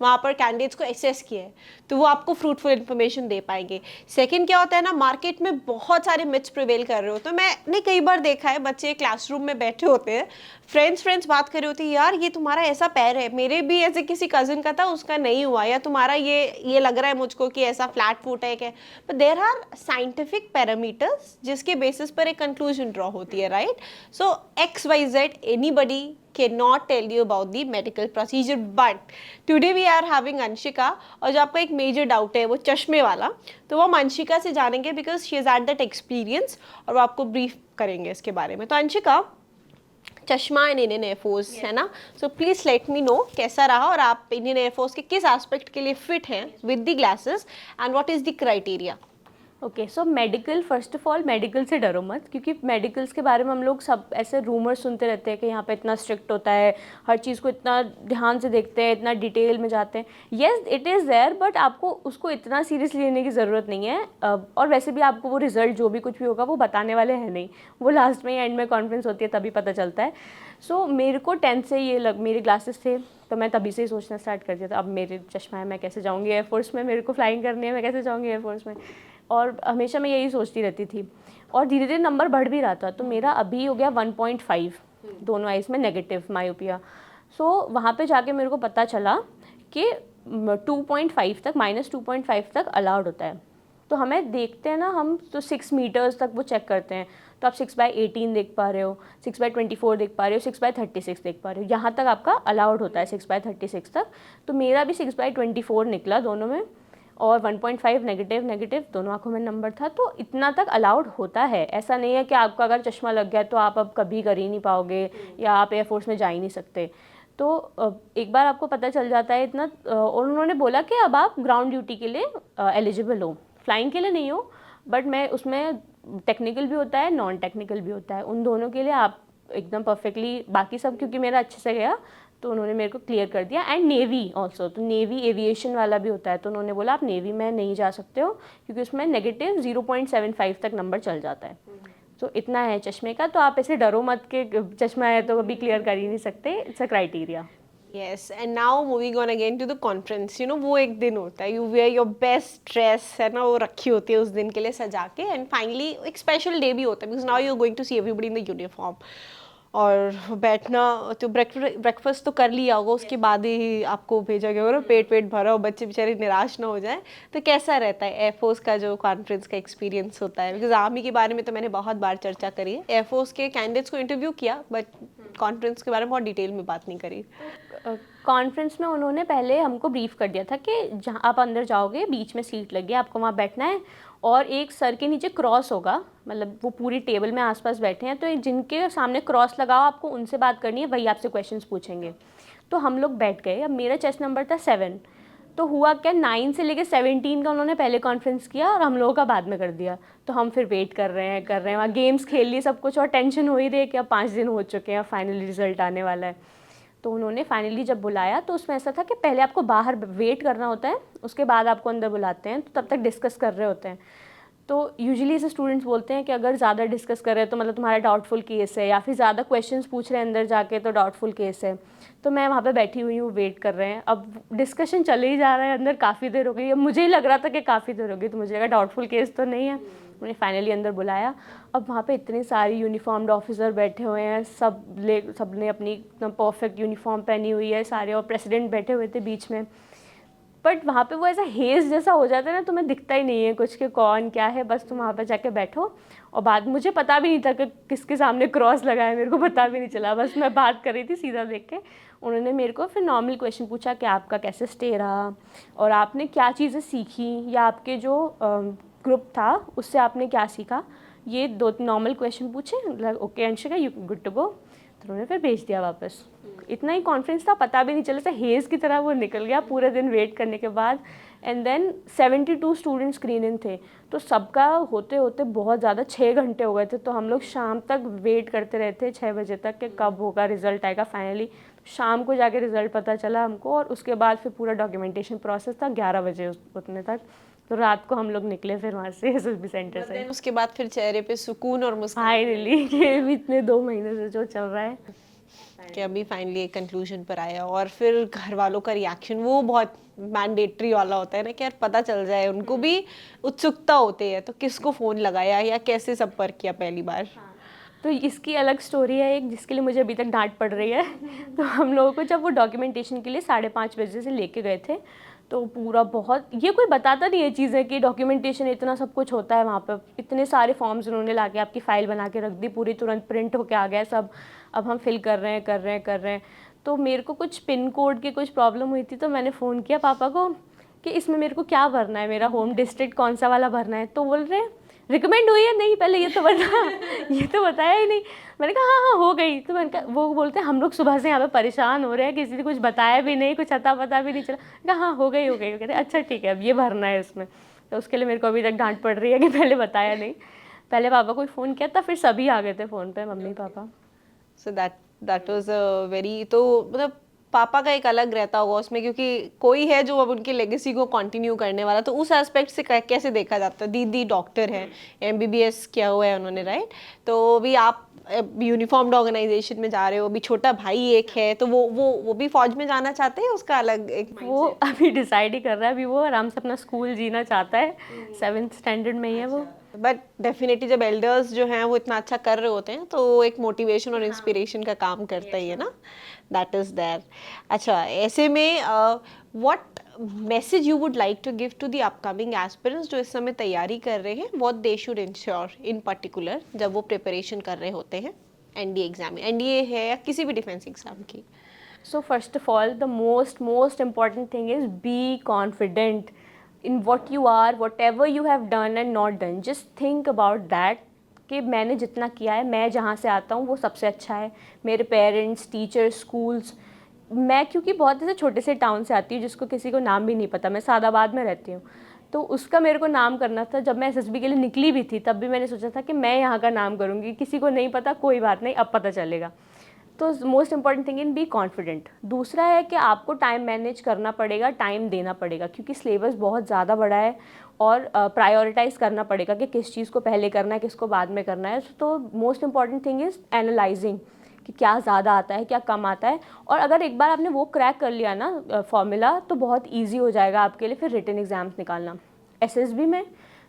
Speaker 2: वहाँ पर कैंडिडेट्स को एसेस किया है, तो वो आपको फ्रूटफुल इन्फॉर्मेशन दे पाएंगे। सेकंड क्या होता है ना, मार्केट में बहुत सारे मिथ्स प्रिवेल कर रहे हो। तो मैंने कई बार देखा है बच्चे क्लासरूम में बैठे होते हैं, फ्रेंड्स बात कर रहे होते हैं, यार ये तुम्हारा ऐसा पैर है, मेरे भी ऐसे किसी कजिन का था उसका नहीं हुआ, या तुम्हारा ये लग रहा है मुझको कि ऐसा फ्लैट फुट है क्या। But there are scientific parameters जिसके बेसिस पर एक कंक्लूजन ड्रॉ होती है, right. So XYZ anybody cannot tell you about the medical procedure, but today we are having Anshika, और जो आपका एक मेजर डाउट है वो चश्मे वाला, तो वो हम अंशिका से जानेंगे because she is at that experience, और वो आपको ब्रीफ करेंगे इसके बारे में। तो अंशिका, चश्मा इन इंडियन एयरफोर्स है ना, so please let me know कैसा रहा, और आप इंडियन एयरफोर्स के किस एस्पेक्ट के लिए फिट हैं with the glasses, and what is the criteria.
Speaker 1: Okay, so medical, first of all medical से डरो मत, क्योंकि मेडिकल्स के बारे में हम लोग सब ऐसे रूमर्स सुनते रहते हैं कि यहाँ पे इतना स्ट्रिक्ट होता है, हर चीज़ को इतना ध्यान से देखते हैं, इतना डिटेल में जाते हैं। Yes it is there, but आपको उसको इतना सीरियसली लेने की ज़रूरत नहीं है। और वैसे भी आपको वो रिजल्ट जो भी कुछ भी होगा वो बताने वाले हैं नहीं, वो लास्ट में एंड में कॉन्फ्रेंस होती है तभी पता चलता है। सो मेरे को 10th से ये मेरे ग्लासेस थे, तो मैं तभी से ही सोचना स्टार्ट कर दिया था, अब मेरे चश्मा है, मैं कैसे जाऊँगी एयरफोर्स में, मेरे को फ्लाइंग करनी है, मैं कैसे जाऊँगी एयरफोर्स में। और हमेशा मैं यही सोचती रहती थी, और धीरे धीरे नंबर बढ़ भी रहा था। तो मेरा अभी हो गया 1.5 दोनों आइज़ में नेगेटिव मायोपिया। सो वहाँ पे जाके मेरे को पता चला कि 2.5 तक, -2.5 तक अलाउड होता है। तो हमें देखते हैं ना हम, तो 6 मीटर्स तक वो चेक करते हैं, तो आप 6/18 देख पा रहे हो, 6/24 देख पा रहे हो, 6/36 देख पा रहे हो, यहाँ तक आपका अलाउड होता है 6/36 तक। तो मेरा भी 6/24 निकला दोनों में, और 1.5 नेगेटिव दोनों आँखों में नंबर था। तो इतना तक अलाउड होता है, ऐसा नहीं है कि आपका अगर चश्मा लग गया तो आप अब कभी कर ही नहीं पाओगे, या आप एयरफोर्स में जा ही नहीं सकते। तो एक बार आपको पता चल जाता है इतना, और उन्होंने बोला कि अब आप ग्राउंड ड्यूटी के लिए एलिजिबल हो, फ्लाइंग के लिए नहीं हो, बट मैं उसमें टेक्निकल भी होता है, नॉन टेक्निकल भी होता है, उन दोनों के लिए आप एकदम परफेक्टली, बाकी सब क्योंकि मेरा अच्छे से गया तो उन्होंने मेरे को क्लियर कर दिया। एंड नेवी ऑल्सो, तो नेवी एविएशन वाला भी होता है, तो उन्होंने बोला आप नेवी में नहीं जा सकते हो क्योंकि उसमें नेगेटिव 0.75 तक नंबर चल जाता है। तो इतना है चश्मे का, तो आप ऐसे डरो मत कि चश्मा है तो कभी क्लियर कर ही नहीं सकते, it's a criteria.
Speaker 2: Yes, and now moving on again to the conference, you know वो एक दिन होता है, you wear your best dress है ना, वो रखी होती है उस दिन के लिए सजा के, and finally एक special day भी होता है because now you're going to see everybody in the uniform, और बैठना, तो ब्रेकफास्ट तो कर लिया होगा, उसके बाद ही आपको भेजा गया होगा, पेट भरा हो, बच्चे बेचारे निराश ना हो जाए। तो कैसा रहता है एयरफोर्स का जो कॉन्फ्रेंस का एक्सपीरियंस होता है, बिकॉज आर्मी के बारे में तो मैंने बहुत बार चर्चा करी है, एयरफोर्स के कैंडिडेट्स को इंटरव्यू किया, बट कॉन्फ्रेंस के बारे में बहुत डिटेल में बात नहीं करी।
Speaker 1: कॉन्फ्रेंस में उन्होंने पहले हमको ब्रीफ कर दिया था कि जहाँ आप अंदर जाओगे बीच में सीट लगी है, आपको वहाँ बैठना है, और एक सर के नीचे क्रॉस होगा, मतलब वो पूरी टेबल में आसपास बैठे हैं, तो जिनके सामने क्रॉस लगाओ आपको उनसे बात करनी है, वही आपसे क्वेश्चंस पूछेंगे। तो हम लोग बैठ गए, अब मेरा चेस्ट नंबर था 7, तो हुआ क्या 9 से लेकर 17 का उन्होंने पहले कॉन्फ्रेंस किया और हम लोगों का बाद में कर दिया। तो हम फिर वेट कर रहे हैं वहाँ गेम्स खेल लिए सब कुछ, और टेंशन हो ही रही है कि अब 5 दिन हो चुके हैं, फाइनली रिजल्ट आने वाला है। तो उन्होंने फाइनली जब बुलाया तो उसमें ऐसा था कि पहले आपको बाहर वेट करना होता है, उसके बाद आपको अंदर बुलाते हैं, तो तब तक डिस्कस कर रहे होते हैं। तो यूजुअली ऐसे स्टूडेंट्स बोलते हैं कि अगर ज़्यादा डिस्कस कर रहे हैं तो मतलब तुम्हारा डाउटफुल केस है, या फिर ज़्यादा क्वेश्चंस पूछ रहे हैं अंदर जाके तो डाउटफुल केस है। तो मैं वहाँ पे बैठी हुई हूँ, वेट कर रहे हैं, अब डिस्कशन चले ही जा रहा है अंदर, काफ़ी देर हो गई, अब मुझे ही लग रहा था कि काफ़ी देर हो गई, तो मुझे लगा डाउटफुल केस तो नहीं है। उन्होंने फाइनली अंदर बुलाया। अब वहाँ पे इतने सारे यूनिफॉर्म्ड ऑफिसर बैठे हुए हैं, सब ने अपनी एकदम परफेक्ट यूनिफॉर्म पहनी हुई है सारे, और प्रेसिडेंट बैठे हुए थे बीच में। बट वहाँ पे वो ऐसा हेज़ जैसा हो जाता है ना, तुम्हें दिखता ही नहीं है कुछ कि कौन क्या है, बस तुम वहाँ पे जाके बैठो। और बाद मुझे पता भी नहीं था कि किसके सामने क्रॉस लगा है, मेरे को पता भी नहीं चला, बस मैं बात कर रही थी सीधा देख के। उन्होंने मेरे को फिर नॉर्मल क्वेश्चन पूछा कि आपका कैसे स्टे रहा और आपने क्या चीज़ें सीखी, या आपके जो ग्रुप था उससे आपने क्या सीखा। ये 2 नॉर्मल क्वेश्चन पूछे, मतलब okay Anshika you good to go, तो उन्होंने फिर भेज दिया वापस। इतना ही कॉन्फिडेंस था, पता भी नहीं चला था, हेज़ की तरह वो निकल गया पूरे दिन वेट करने के बाद। And then 72 student screen in थे, तो सबका होते होते बहुत ज़्यादा 6 घंटे हो गए थे। तो हम लोग शाम तक वेट करते रहते 6 बजे तक कि कब होगा, रिज़ल्ट आएगा फाइनली। शाम को जाके रिज़ल्ट पता चला हमको, और उसके बाद फिर पूरा डॉक्यूमेंटेशन प्रोसेस था 11 बजे उतने तक। तो रात को हम लोग निकले फिर वहाँ से एसएसबी सेंटर से।
Speaker 2: उसके बाद फिर चेहरे पे सुकून और मुस्कान
Speaker 1: फाइनली ये भी इतने 2 महीने से जो चल रहा है
Speaker 2: कि अभी फाइनली एक कंक्लूजन पर आया। और फिर घर वालों का रिएक्शन वो बहुत मैंडेटरी वाला होता है ना कि यार पता चल जाए, उनको भी उत्सुकता होती है। तो किसको फ़ोन लगाया या कैसे संपर्क किया पहली बार?
Speaker 1: तो इसकी अलग स्टोरी है एक, जिसके लिए मुझे अभी तक डांट पड़ रही है। तो हम लोगों को जब वो डॉक्यूमेंटेशन के लिए 5:30 बजे से लेके गए थे, तो पूरा बहुत, ये कोई बताता नहीं है चीज़ें कि डॉक्यूमेंटेशन इतना सब कुछ होता है वहाँ पे। इतने सारे फॉर्म्स उन्होंने ला के आपकी फ़ाइल बना के रख दी पूरी, तुरंत प्रिंट होके आ गया सब। अब हम फिल कर रहे हैं। तो मेरे को कुछ पिन कोड की कुछ प्रॉब्लम हुई थी, तो मैंने फ़ोन किया पापा को कि इसमें मेरे को क्या भरना है, मेरा होम डिस्ट्रिक्ट कौन सा वाला भरना है। तो बोल रहे रिकमेंड हुई है, नहीं पहले ये तो बता ये तो बताया ही नहीं। मैंने कहा हाँ हाँ हो गई। तो मैंने कहा, वो बोलते हैं हम लोग सुबह से यहाँ पे परेशान हो रहे हैं, किसी ने कुछ बताया भी नहीं, कुछ अता पता भी नहीं चला। कहा हाँ हो गई। कहते अच्छा ठीक है अब ये भरना है इसमें। तो उसके लिए मेरे को अभी तक डांट पड़ रही है कि पहले बताया नहीं। पहले पापा को फ़ोन किया था, फिर सभी आ गए थे फ़ोन पे, mummy papa.
Speaker 2: So that was a very, तो मतलब पापा का एक अलग रहता होगा उसमें, क्योंकि कोई है जो अब उनकी लेगेसी को कंटिन्यू करने वाला। तो उस एस्पेक्ट से कैसे देखा जाता है? दीदी डॉक्टर है, एमबीबीएस किया हुआ है उन्होंने, राइट? तो भी आप यूनिफॉर्म्ड ऑर्गेनाइजेशन में जा रहे हो, अभी छोटा भाई एक है, तो वो भी फौज में जाना चाहते हैं, उसका अलग एक
Speaker 1: वो अभी डिसाइड ही कर रहा है, अभी वो आराम से अपना स्कूल जीना चाहता है। 7th स्टैंडर्ड में ही है वो।
Speaker 2: बट डेफिनेटली जब एल्डर्स जो हैं वो इतना अच्छा कर रहे होते हैं तो एक मोटिवेशन और इंस्पिरेशन का काम करता ही है ना, दैट इज देयर। अच्छा, ऐसे में what message you would like to give to the upcoming aspirants जो इस समय तैयारी कर रहे हैं, what they should ensure in particular जब वो प्रिपरेशन कर रहे होते हैं एनडीए एग्जाम, एनडीए है या किसी भी डिफेंस एग्जाम की?
Speaker 1: So first of all, the most important thing is be confident in what you are, whatever you have done and not done. Just think about that कि मैंने जितना किया है, मैं जहाँ से आता हूँ वो सबसे अच्छा है। मेरे पेरेंट्स, टीचर्स, स्कूल्स, मैं क्योंकि बहुत ऐसे छोटे से टाउन से आती हूँ जिसको किसी को नाम भी नहीं पता, मैं सादाबाद में रहती हूँ। तो उसका मेरे को नाम करना था। जब मैं एसएसबी के लिए निकली भी थी तब भी मैंने सोचा था कि मैं यहाँ का नाम करूँगी, किसी को नहीं पता कोई बात नहीं, अब पता चलेगा। तो most important thing in be confident. दूसरा है कि आपको टाइम मैनेज करना पड़ेगा, टाइम देना पड़ेगा, क्योंकि सिलेबस बहुत ज़्यादा बड़ा है और प्रायोरिटाइज़ करना पड़ेगा कि किस चीज़ को पहले करना है, किसको बाद में करना है। तो most important thing is analysing कि क्या ज़्यादा आता है, क्या कम आता है। और अगर एक बार आपने वो क्रैक कर लिया ना फॉर्मूला, तो बहुत ईजी हो जाएगा आपके लिए फिर रिटन एग्ज़ाम्स निकालना। एसएसबी में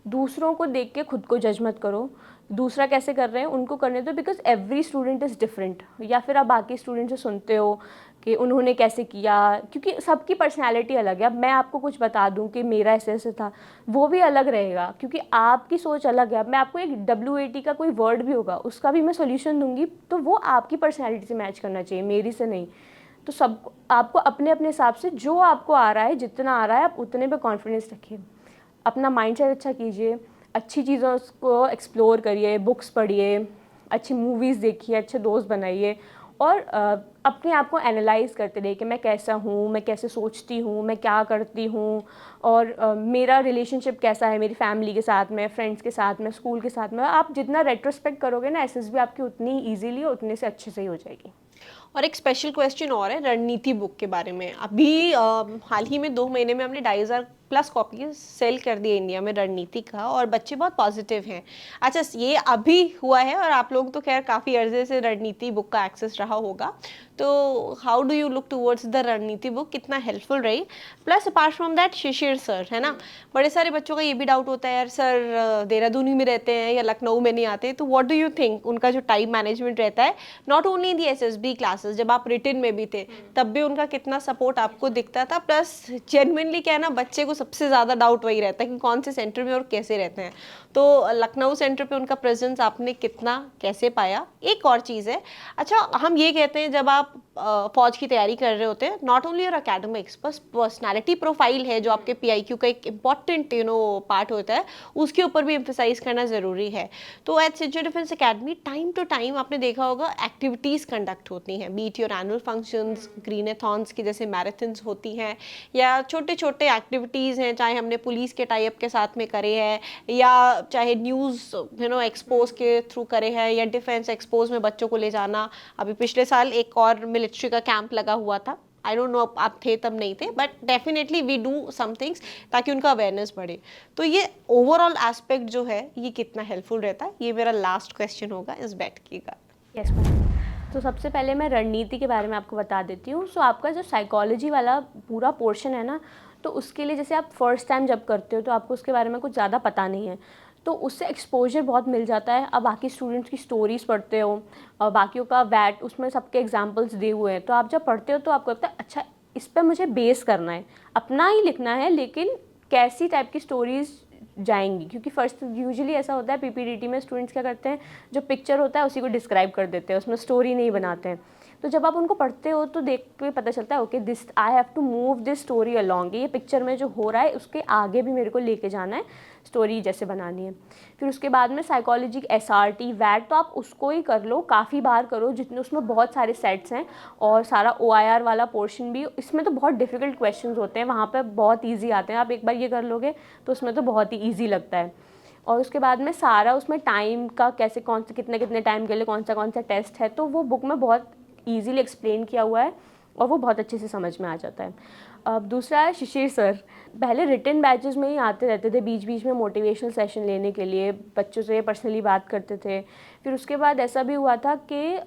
Speaker 1: दूसरों को देख के खुद को जज मत करो, दूसरा कैसे कर रहे हैं उनको करने दो, because every student is different. या फिर आप बाकी स्टूडेंट से सुनते हो कि उन्होंने कैसे किया, क्योंकि सबकी पर्सनैलिटी अलग है। अब मैं आपको कुछ बता दूं कि मेरा ऐसे ऐसे था, वो भी अलग रहेगा क्योंकि आपकी सोच अलग है। अब मैं आपको एक WAT का कोई वर्ड भी होगा उसका भी मैं सोल्यूशन दूंगी, तो वो आपकी पर्सनैलिटी से मैच करना चाहिए, मेरी से नहीं। तो सब आपको अपने अपने हिसाब से जो आपको आ रहा है, जितना आ रहा है, आप उतने पे कॉन्फिडेंस रखिए, अपना माइंडसेट अच्छा कीजिए, अच्छी चीज़ों को एक्सप्लोर करिए, बुक्स पढ़िए, अच्छी मूवीज़ देखिए, अच्छे दोस्त बनाइए और अपने आप को एनालाइज करते रहिए कि मैं कैसा हूँ, मैं कैसे सोचती हूँ, मैं क्या करती हूँ और मेरा रिलेशनशिप कैसा है मेरी फैमिली के साथ में, फ्रेंड्स के साथ में, स्कूल के साथ में। आप जितना रेट्रोस्पेक्ट करोगे ना, एसएसबी आपकी उतनी ईजीली उतने से अच्छे से ही हो जाएगी।
Speaker 2: और एक स्पेशल क्वेश्चन और है रणनीति बुक के बारे में। अभी हाल ही में 2 महीने में हमने 2,500 प्लस कॉपीज सेल कर दिए इंडिया में रणनीति का, और बच्चे बहुत पॉजिटिव हैं। अच्छा, ये अभी हुआ है और आप लोग तो खैर काफ़ी अर्जे से रणनीति बुक का एक्सेस रहा होगा, तो how do you look towards the रणनीति बुक, कितना हेल्पफुल रही? Plus apart from that Shishir sir, है ना, बड़े सारे बच्चों का ये भी डाउट होता है यार सर देहरादून ही में रहते हैं या लखनऊ में नहीं आते, तो व्हाट डू यू थिंक उनका जो टाइम मैनेजमेंट रहता है, not only the SSB classes, जब आप रिटन में भी थे तब भी उनका कितना सपोर्ट आपको दिखता था? प्लस जेन्युइनली क्या है ना, बच्चे को सबसे ज़्यादा डाउट वही रहता है कि कौन से सेंटर में और कैसे रहते हैं, तो लखनऊ सेंटर पे उनका प्रेजेंस आपने कितना कैसे पाया? एक और चीज़ है, अच्छा हम ये कहते हैं जब आप फौज की तैयारी कर रहे होते हैं, नॉट ओनली योर एकेडमिक्स बस पर्सनालिटी प्रोफाइल है जो आपके पीआईक्यू का एक इंपॉर्टेंट पार्ट होता है, उसके ऊपर भी एम्फेसाइज करना ज़रूरी है। तो at Sincere Defence Academy time to time आपने देखा होगा एक्टिविटीज़ कंडक्ट होती हैं, be it your annual functions, greenathons की जैसे मैराथन्स होती हैं, या छोटे छोटे एक्टिविटीज़ हैं, चाहे हमने पुलिस के टाइप के साथ में करे हैं, या चाहे न्यूज़ एक्सपोज के थ्रू करे हैं, या डिफेंस एक्सपोज में बच्चों को ले जाना। अभी पिछले साल एक और मिलिट्री का कैंप लगा हुआ था, आई डोंट नो आप थे तब नहीं थे, but definitely we do some things ताकि उनका अवेयरनेस बढ़े। तो ये ओवरऑल एस्पेक्ट जो है ये कितना हेल्पफुल रहता है, ये मेरा लास्ट क्वेश्चन होगा इस बैठ की का।
Speaker 1: Yes ma'am. तो सबसे पहले मैं रणनीति के बारे में आपको बता देती हूँ। सो आपका जो साइकोलॉजी वाला पूरा पोर्शन है ना, तो उसके लिए जैसे आप फर्स्ट टाइम जब करते हो तो आपको उसके बारे में कुछ ज़्यादा पता नहीं है, तो उससे एक्सपोजर बहुत मिल जाता है। अब बाकी स्टूडेंट्स की स्टोरीज़ पढ़ते हो और बाकियों का वैट उसमें सबके एग्जाम्पल्स दिए हुए हैं, तो आप जब पढ़ते हो तो आपको लगता है अच्छा इस पर मुझे बेस करना है, अपना ही लिखना है, लेकिन कैसी टाइप की स्टोरीज़ जाएंगी, क्योंकि फर्स्ट यूजुअली ऐसा होता है पीपीडीटी में स्टूडेंट्स क्या करते हैं, जो पिक्चर होता है उसी को डिस्क्राइब कर देते हैं, उसमें स्टोरी नहीं बनाते हैं। तो जब आप उनको पढ़ते हो तो देख के पता चलता है okay this I have to move this story along, ये पिक्चर में जो हो रहा है उसके आगे भी मेरे को लेके जाना है, स्टोरी जैसे बनानी है। फिर उसके बाद में साइकोलॉजी एसआरटी वैट, तो आप उसको ही कर लो, काफ़ी बार करो, जितने उसमें बहुत सारे सेट्स हैं, और सारा ओआईआर वाला पोर्शन भी, इसमें तो बहुत डिफिकल्ट क्वेश्चंस होते हैं, वहाँ पे बहुत इजी आते हैं, आप एक बार ये कर लोगे तो उसमें तो बहुत ही ईजी लगता है। और उसके बाद में सारा उसमें टाइम का कैसे कौन से कितने कितने टाइम के लिए कौन सा टेस्ट है, तो वो बुक में बहुत ईजीली एक्सप्लेन किया हुआ है और वो बहुत अच्छे से समझ में आ जाता है। अब दूसरा है शिशिर सर, पहले रिटन बैचेस में ही आते रहते थे, बीच बीच में मोटिवेशनल सेशन लेने के लिए, बच्चों से पर्सनली बात करते थे। फिर उसके बाद ऐसा भी हुआ था कि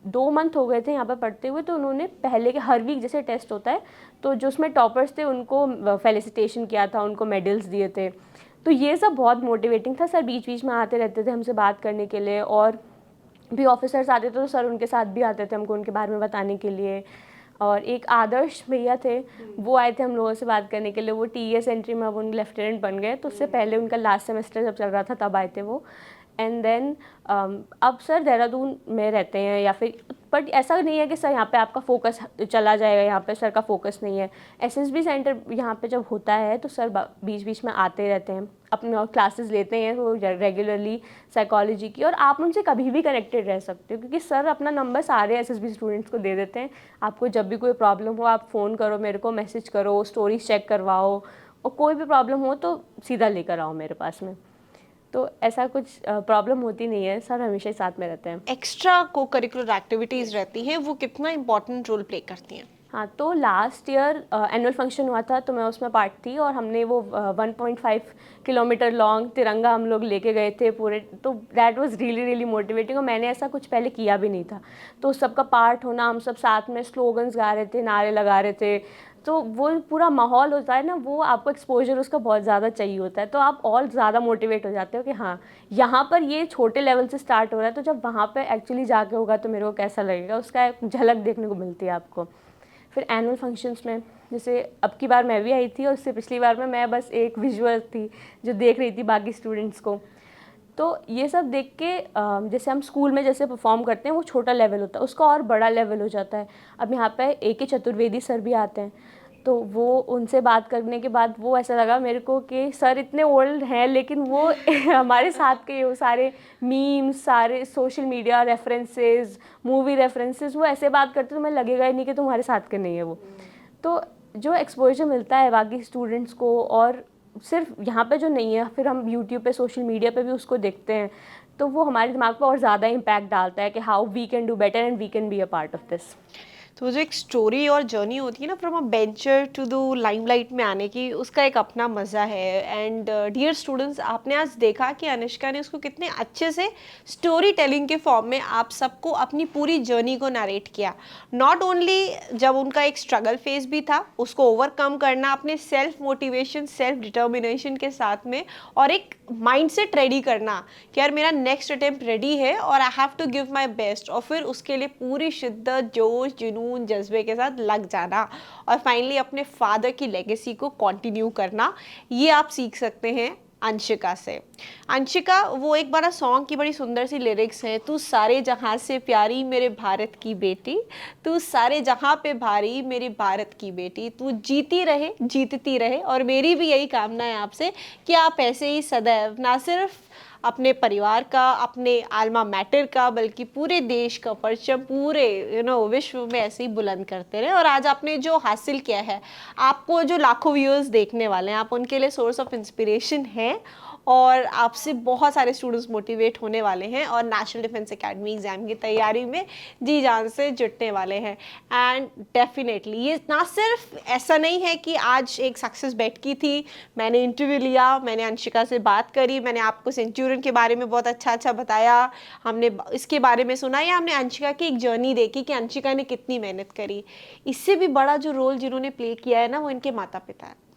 Speaker 1: 2 मंथ हो गए थे यहाँ पर पढ़ते हुए, तो उन्होंने पहले के हर वीक जैसे टेस्ट होता है, तो जो उसमें टॉपर्स थे उनको फेलिसिटेशन किया था, उनको मेडल्स दिए थे, तो ये सब बहुत मोटिवेटिंग था। सर बीच बीच में आते रहते थे हमसे बात करने के लिए, और भी ऑफिसर्स आते थे तो सर उनके साथ भी आते थे हमको उनके बारे में बताने के लिए। और एक आदर्श भैया थे, वो आए थे हम लोगों से बात करने के लिए, वो टीएस एंट्री में अब उन लेफ्टिनेंट बन गए, तो उससे पहले उनका लास्ट सेमेस्टर जब चल रहा था तब आए थे वो। एंड देन अब सर देहरादून में रहते हैं, या फिर बट ऐसा नहीं है कि सर यहाँ पे आपका फोकस चला जाएगा, यहाँ पे सर का फोकस नहीं है। एसएसबी सेंटर यहाँ पे जब होता है तो सर बीच बीच में आते रहते हैं, अपने क्लासेस लेते हैं वो रेगुलरली साइकोलॉजी की, और आप उनसे कभी भी कनेक्टेड रह सकते हो, क्योंकि सर अपना नंबर सारे एसएसबी स्टूडेंट्स को दे देते हैं। आपको जब भी कोई प्रॉब्लम हो आप फ़ोन करो मेरे को, मैसेज करो, स्टोरीज चेक करवाओ, और कोई भी प्रॉब्लम हो तो सीधा लेकर आओ मेरे पास में। तो ऐसा कुछ प्रॉब्लम होती नहीं है, सर हमेशा ही साथ में रहते हैं।
Speaker 2: एक्स्ट्रा को करिकुलर एक्टिविटीज़ रहती हैं, वो कितना इंपॉर्टेंट रोल प्ले करती हैं?
Speaker 1: हाँ, तो लास्ट ईयर एनुअल फंक्शन हुआ था तो मैं उसमें पार्ट थी, और हमने वो 1.5 किलोमीटर लॉन्ग तिरंगा हम लोग लेके गए थे पूरे, तो that was really really motivating, और मैंने ऐसा कुछ पहले किया भी नहीं था, तो सबका पार्ट होना, हम सब साथ में स्लोगन्स गा रहे थे, नारे लगा रहे थे, तो वो पूरा माहौल होता है ना, वो आपको एक्सपोजर उसका बहुत ज़्यादा चाहिए होता है, तो आप और ज़्यादा मोटिवेट हो जाते हो कि हाँ यहाँ पर ये छोटे लेवल से स्टार्ट हो रहा है, तो जब वहाँ पर एक्चुअली जाके होगा तो मेरे को कैसा लगेगा, उसका एक झलक देखने को मिलती है आपको। फिर एनुअल फंक्शंस में जैसे अब की बार मैं भी आई थी, और उससे पिछली बार में मैं बस एक विजुअल थी जो देख रही थी बाकी स्टूडेंट्स को, तो ये सब देख के जैसे हम स्कूल में जैसे परफॉर्म करते हैं वो छोटा लेवल होता है, उसका और बड़ा लेवल हो जाता है। अब यहाँ पे AK चतुर्वेदी सर भी आते हैं, तो वो उनसे बात करने के बाद वो ऐसा लगा मेरे को कि सर इतने ओल्ड हैं लेकिन वो हमारे साथ के वो सारे मीम्स, सारे social media references, movie references, वो ऐसे बात करते तो मैं लगेगा ही नहीं कि तुम्हारे साथ के नहीं है वो। तो जो एक्सपोजर मिलता है बाकी स्टूडेंट्स को, और सिर्फ यहाँ पे जो नहीं है, फिर हम यूट्यूब पे सोशल मीडिया पे भी उसको देखते हैं, तो वो हमारे दिमाग पर और ज़्यादा इम्पैक्ट डालता है कि how we can do better and we can be a part of this.
Speaker 2: तो जो एक स्टोरी और जर्नी होती है ना, from a bencher to the limelight में आने की, उसका एक अपना मज़ा है। एंड डियर स्टूडेंट्स, आपने आज देखा कि अनुष्का ने उसको कितने अच्छे से स्टोरी टेलिंग के फॉर्म में आप सबको अपनी पूरी जर्नी को नरेट किया। नॉट ओनली जब उनका एक स्ट्रगल फेज भी था, उसको ओवरकम करना अपने सेल्फ मोटिवेशन, सेल्फ डिटर्मिनेशन के साथ में, और एक माइंडसेट रेडी करना कि यार मेरा नेक्स्ट अटेम्प्ट रेडी है और I have to give my best, और फिर उसके लिए पूरी शिद्दत, जोश, जुनून, जज्बे के साथ लग जाना, और फाइनली अपने फादर की लेगेसी को कंटिन्यू करना। ये आप सीख सकते हैं अंशिका से। अंशिका, वो एक बार सॉन्ग की बड़ी सुंदर सी लिरिक्स है, तू सारे जहां से प्यारी मेरे भारत की बेटी, तू सारे जहां पे भारी मेरी भारत की बेटी, तू जीती रहे जीतती रहे। और मेरी भी यही कामना है आपसे कि आप ऐसे ही सदैव ना सिर्फ अपने परिवार का, अपने आल्मा मैटर का, बल्कि पूरे देश का परचम पूरे विश्व में ऐसे ही बुलंद करते रहे। और आज आपने जो हासिल किया है, आपको जो लाखों व्यूअर्स देखने वाले हैं, आप उनके लिए सोर्स ऑफ इंस्पिरेशन हैं, और आपसे बहुत सारे स्टूडेंट्स मोटिवेट होने वाले हैं और नेशनल डिफेंस एकेडमी एग्ज़ाम की तैयारी में जी जान से जुटने वाले हैं। एंड डेफिनेटली ये ना सिर्फ ऐसा नहीं है कि आज एक सक्सेस बेट की थी, मैंने इंटरव्यू लिया, मैंने अंशिका से बात करी, मैंने आपको सेंचुरियन के बारे में बहुत अच्छा बताया, हमने इसके बारे में सुना, या हमने अंशिका की एक जर्नी देखी कि अंशिका ने कितनी मेहनत करी। इससे भी बड़ा जो रोल जिन्होंने प्ले किया है ना, वो इनके माता पिता है।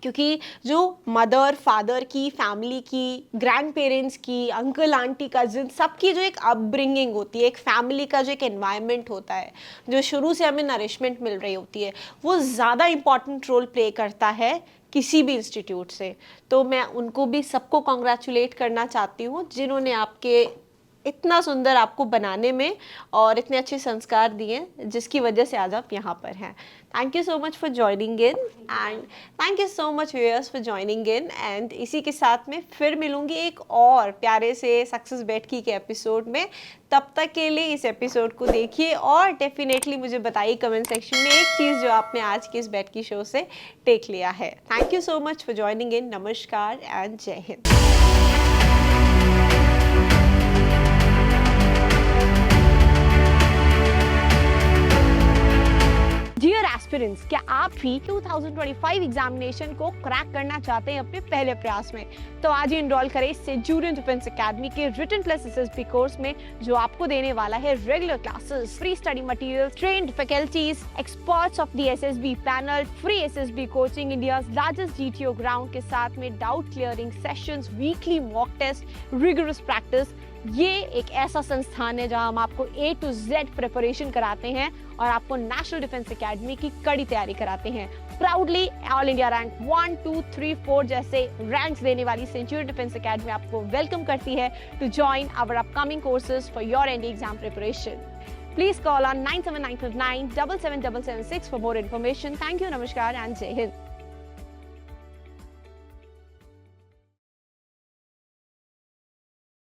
Speaker 2: क्योंकि जो मदर फादर की, फैमिली की, ग्रैंड पेरेंट्स की, अंकल आंटी कजिन, सबकी जो एक अपब्रिंगिंग होती है, एक फैमिली का जो एक एनवायरनमेंट होता है, जो शुरू से हमें नरिशमेंट मिल रही होती है, वो ज़्यादा इम्पॉर्टेंट रोल प्ले करता है किसी भी इंस्टीट्यूट से। तो मैं उनको भी सबको कॉन्ग्रेचुलेट करना चाहती हूँ जिन्होंने आपके इतना सुंदर आपको बनाने में और इतने अच्छे संस्कार दिए, जिसकी वजह से आज आप यहाँ पर हैं। Thank you so much for joining in, and thank you so much viewers for joining in. And इसी के साथ में फिर मिलूंगी एक और प्यारे से सक्सेस बेट की के एपिसोड में। तब तक के लिए इस एपिसोड को देखिए और डेफिनेटली मुझे बताइए कमेंट सेक्शन में एक चीज़ जो आपने आज की इस बेट की शो से टेक लिया है। Thank you so much for joining in. नमस्कार एंड जय हिंद। डियर एस्पिरेंट्स, क्या आप भी 2025 एग्जामिनेशन को क्रैक करना चाहते हैं अपने पहले प्रयास में? तो आज ही एनरोल करें सेंचुरियन डिफेंस एकेडमी के रिटन प्लस एसएसबी कोर्स में, जो आपको देने वाला है regular classes, free study material, trained faculties, experts of the SSB panel, free SSB coaching, India's largest GTO ground के साथ में doubt clearing sessions, weekly mock test, rigorous practice. ये एक ऐसा संस्थान है जहां हम आपको A to Z प्रिपरेशन कराते हैं और आपको नेशनल डिफेंस एकेडमी की कड़ी तैयारी कराते हैं। प्राउडली ऑल इंडिया रैंक 1, 2, 3, 4 जैसे रैंक्स देने वाली सेंचुरियन डिफेंस एकेडमी आपको वेलकम करती है to join our upcoming courses for your ND exam preparation. Please call on 97959 77776 for more information. Thank you, Namaskar and Jai Hind.